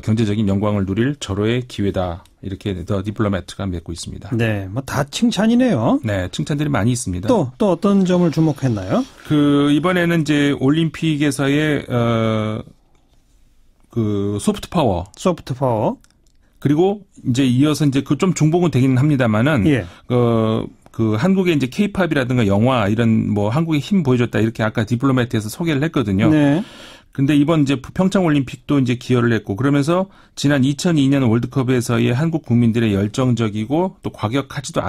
경제적인 영광을 누릴 절호의 기회다. 이렇게 더 디플로매트가 맺고 있습니다. 네, 뭐 다 칭찬이네요. 네, 칭찬들이 많이 있습니다. 또 어떤 점을 주목했나요? 이번에는 이제 올림픽에서의 그 소프트 파워. 그리고 이제 이어서 이제 그 좀 중복은 되기는 합니다만은 예. 그 한국의 이제 K-팝이라든가 영화 이런 뭐 한국의 힘 보여줬다 이렇게 아까 디플로매트에서 소개를 했거든요. 네. 근데 이번 이제 평창 올림픽도 이제 기여를 했고 그러면서 지난 2002년 월드컵에서의 한국 국민들의 열정적이고 또 과격하지도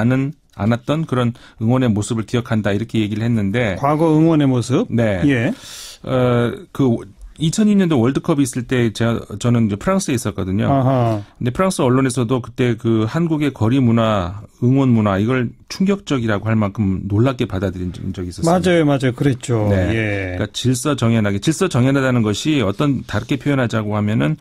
않았던 그런 응원의 모습을 기억한다 이렇게 얘기를 했는데 과거 응원의 모습? 네. 예. 2002년도 월드컵이 있을 때 저는 이제 프랑스에 있었거든요. 아하. 근데 프랑스 언론에서도 그때 그 한국의 거리 문화, 응원 문화 이걸 충격적이라고 할 만큼 놀랍게 받아들인 적이 있었어요. 맞아요. 그랬죠. 네. 예. 그러니까 질서정연하다는 것이 어떤 다르게 표현하자고 하면은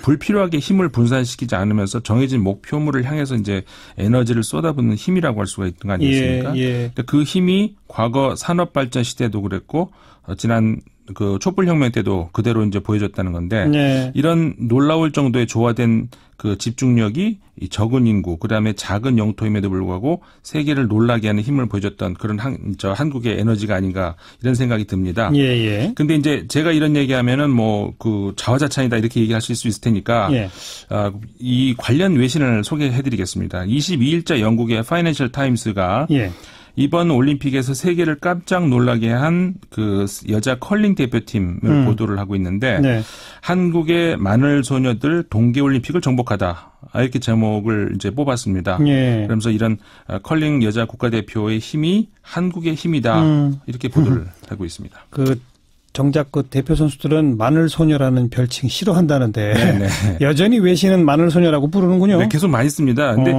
불필요하게 힘을 분산시키지 않으면서 정해진 목표물을 향해서 이제 에너지를 쏟아붓는 힘이라고 할 수가 있는 거 아니겠습니까? 예. 그러니까 그 힘이 과거 산업발전 시대도 그랬고 지난 그 촛불혁명 때도 그대로 이제 보여줬다는 건데 네. 이런 놀라울 정도의 조화된 그 집중력이 이 적은 인구 그다음에 작은 영토임에도 불구하고 세계를 놀라게 하는 힘을 보여줬던 그런 한국의 에너지가 아닌가 이런 생각이 듭니다. 예. 근데 이제 제가 이런 얘기하면은 뭐 그 자화자찬이다 이렇게 얘기하실 수 있을 테니까 예. 이 관련 외신을 소개해드리겠습니다. 22일자 영국의 파이낸셜 타임스가 예. 이번 올림픽에서 세계를 깜짝 놀라게 한 그 여자 컬링 대표팀을 보도를 하고 있는데 네. 한국의 마늘 소녀들 동계올림픽을 정복하다 이렇게 제목을 이제 뽑았습니다. 예. 그러면서 이런 컬링 여자 국가대표의 힘이 한국의 힘이다 이렇게 보도를 하고 있습니다. 정작 그 대표 선수들은 마늘 소녀라는 별칭 싫어한다는데 네네. 여전히 외신은 마늘 소녀라고 부르는군요. 네, 계속 많이 씁니다. 근데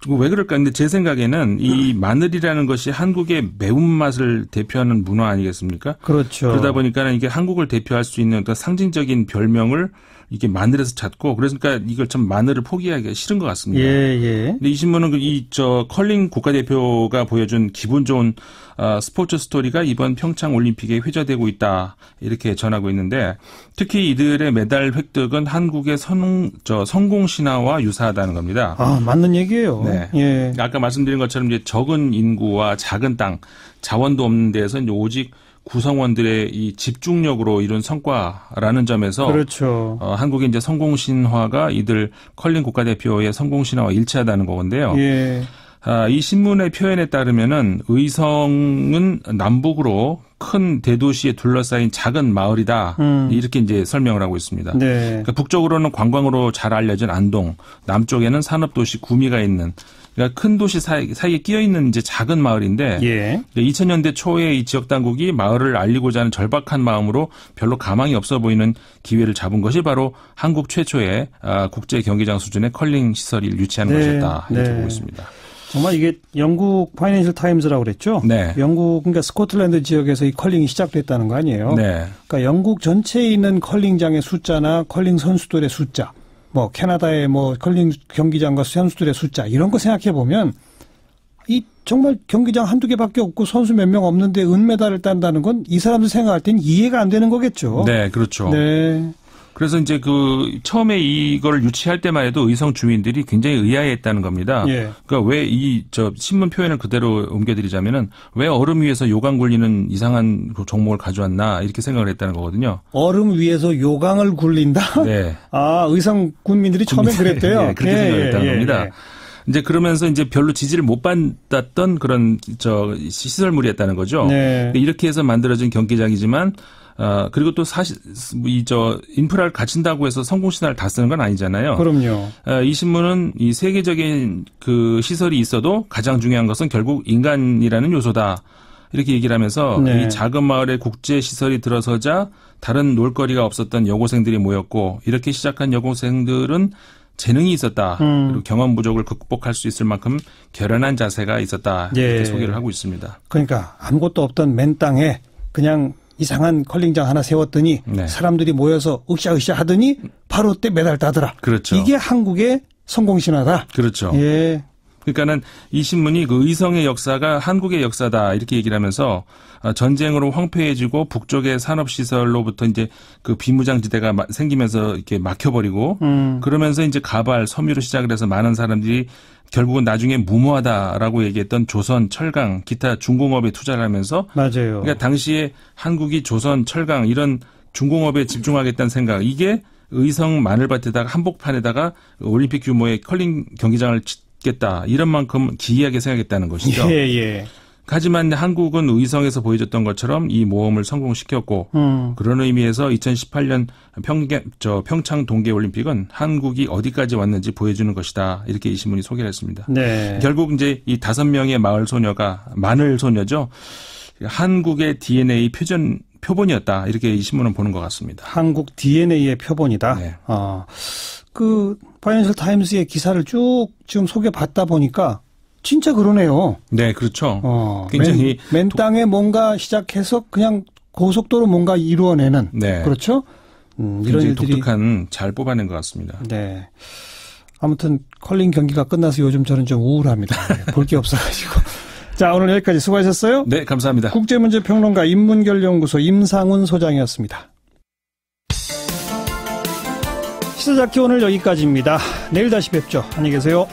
왜 그럴까? 근데 제 생각에는 이 마늘이라는 것이 한국의 매운맛을 대표하는 문화 아니겠습니까? 그렇죠. 그러다 보니까 이게 한국을 대표할 수 있는 어떤 상징적인 별명을 이게 마늘에서 찾고 그러니까 이걸 참 마늘을 포기하기가 싫은 것 같습니다. 예. 근데 이 신문은 컬링 국가대표가 보여준 기분 좋은 스포츠 스토리가 이번 평창 올림픽에 회자되고 있다 이렇게 전하고 있는데 특히 이들의 메달 획득은 한국의 성공 신화와 유사하다는 겁니다. 맞는 얘기예요. 네. 예. 아까 말씀드린 것처럼 이제 적은 인구와 작은 땅, 자원도 없는 데에서 이제 오직 구성원들의 이 집중력으로 이룬 성과라는 점에서 그렇죠. 한국의 이제 성공 신화가 이들 컬링 국가대표의 성공 신화와 일치하다는 건데요. 예. 이 신문의 표현에 따르면은 의성은 남북으로 큰 대도시에 둘러싸인 작은 마을이다. 이렇게 이제 설명을 하고 있습니다. 네. 그러니까 북쪽으로는 관광으로 잘 알려진 안동, 남쪽에는 산업도시 구미가 있는 그러니까 큰 도시 사이에 끼어 있는 이제 작은 마을인데 예. 2000년대 초에 이 지역 당국이 마을을 알리고자 하는 절박한 마음으로 별로 가망이 없어 보이는 기회를 잡은 것이 바로 한국 최초의 국제 경기장 수준의 컬링 시설을 유치하는 것이었다 이렇게 보고 있습니다. 정말 이게 영국 파이낸셜 타임즈라고 그랬죠? 네. 영국 그러니까 스코틀랜드 지역에서 이 컬링이 시작됐다는 거 아니에요? 네. 그러니까 영국 전체에 있는 컬링장의 숫자나 컬링 선수들의 숫자 뭐 캐나다의 뭐 컬링 경기장과 선수들의 숫자 이런 거 생각해 보면 이 정말 경기장 한두 개밖에 없고 선수 몇 명 없는데 은메달을 딴다는 건 이 사람들 생각할 때는 이해가 안 되는 거겠죠. 네, 그렇죠. 네. 그래서 이제 처음에 이걸 유치할 때만 해도 의성 주민들이 굉장히 의아해했다는 겁니다. 예. 그러니까 왜 신문 표현을 그대로 옮겨드리자면은 왜 얼음 위에서 요강 굴리는 이상한 종목을 가져왔나 이렇게 생각을 했다는 거거든요. 얼음 위에서 요강을 굴린다? 네. 의성 군민들이 처음에 그랬대요. 네, 그렇게 생각했다는 겁니다. 이제 그러면서 이제 별로 지지를 못 받았던 그런 시설물이었다는 거죠. 네. 이렇게 해서 만들어진 경기장이지만 그리고 또 사실 인프라를 갖춘다고 해서 성공신화를 다 쓰는 건 아니잖아요. 그럼요. 이 신문은 이 세계적인 그 시설이 있어도 가장 중요한 것은 결국 인간이라는 요소다. 이렇게 얘기를 하면서 네. 이 작은 마을에 국제 시설이 들어서자 다른 놀거리가 없었던 여고생들이 모였고 이렇게 시작한 여고생들은 재능이 있었다. 그리고 경험 부족을 극복할 수 있을 만큼 결연한 자세가 있었다. 이렇게 예. 소개를 하고 있습니다. 그러니까 아무것도 없던 맨 땅에 그냥 이상한 컬링장 하나 세웠더니 네. 사람들이 모여서 으쌰으쌰 하더니 바로 때 메달 따더라. 그렇죠. 이게 한국의 성공 신화다. 그렇죠. 예. 그러니까는 이 신문이 그 의성의 역사가 한국의 역사다 이렇게 얘기를 하면서 전쟁으로 황폐해지고 북쪽의 산업시설로부터 이제 그 비무장지대가 생기면서 이렇게 막혀버리고 그러면서 이제 가발, 섬유로 시작을 해서 많은 사람들이 결국은 나중에 무모하다라고 얘기했던 조선, 철강, 기타 중공업에 투자를 하면서 맞아요. 그러니까 당시에 한국이 조선, 철강 이런 중공업에 집중하겠다는 생각 이게 의성 마늘밭에다가 한복판에다가 올림픽 규모의 컬링 경기장을 짓겠다 이런 만큼 기이하게 생각했다는 것이죠. 예, 예. 하지만 한국은 의성에서 보여줬던 것처럼 이 모험을 성공시켰고 그런 의미에서 2018년 평창 동계올림픽은 한국이 어디까지 왔는지 보여주는 것이다. 이렇게 이 신문이 소개를 했습니다. 네. 결국 이제 이 5명의 마늘 소녀죠. 한국의 DNA 표본이었다. 이렇게 이 신문은 보는 것 같습니다. 한국 DNA의 표본이다. 네. 그 파이낸셜 타임스의 기사를 쭉 지금 소개받다 보니까 진짜 그러네요. 네, 그렇죠. 굉장히 맨 땅에 뭔가 시작해서 그냥 고속도로 뭔가 이루어내는. 네. 그렇죠? 이런 굉장히 일들이 독특한 잘 뽑아낸 것 같습니다. 네. 아무튼 컬링 경기가 끝나서 요즘 저는 좀 우울합니다. 볼 게 없어가지고. 자, 오늘 여기까지 수고하셨어요. 네, 감사합니다. 국제문제평론가 인문결연구소 임상훈 소장이었습니다. 시사자키 오늘 여기까지입니다. 내일 다시 뵙죠. 안녕히 계세요.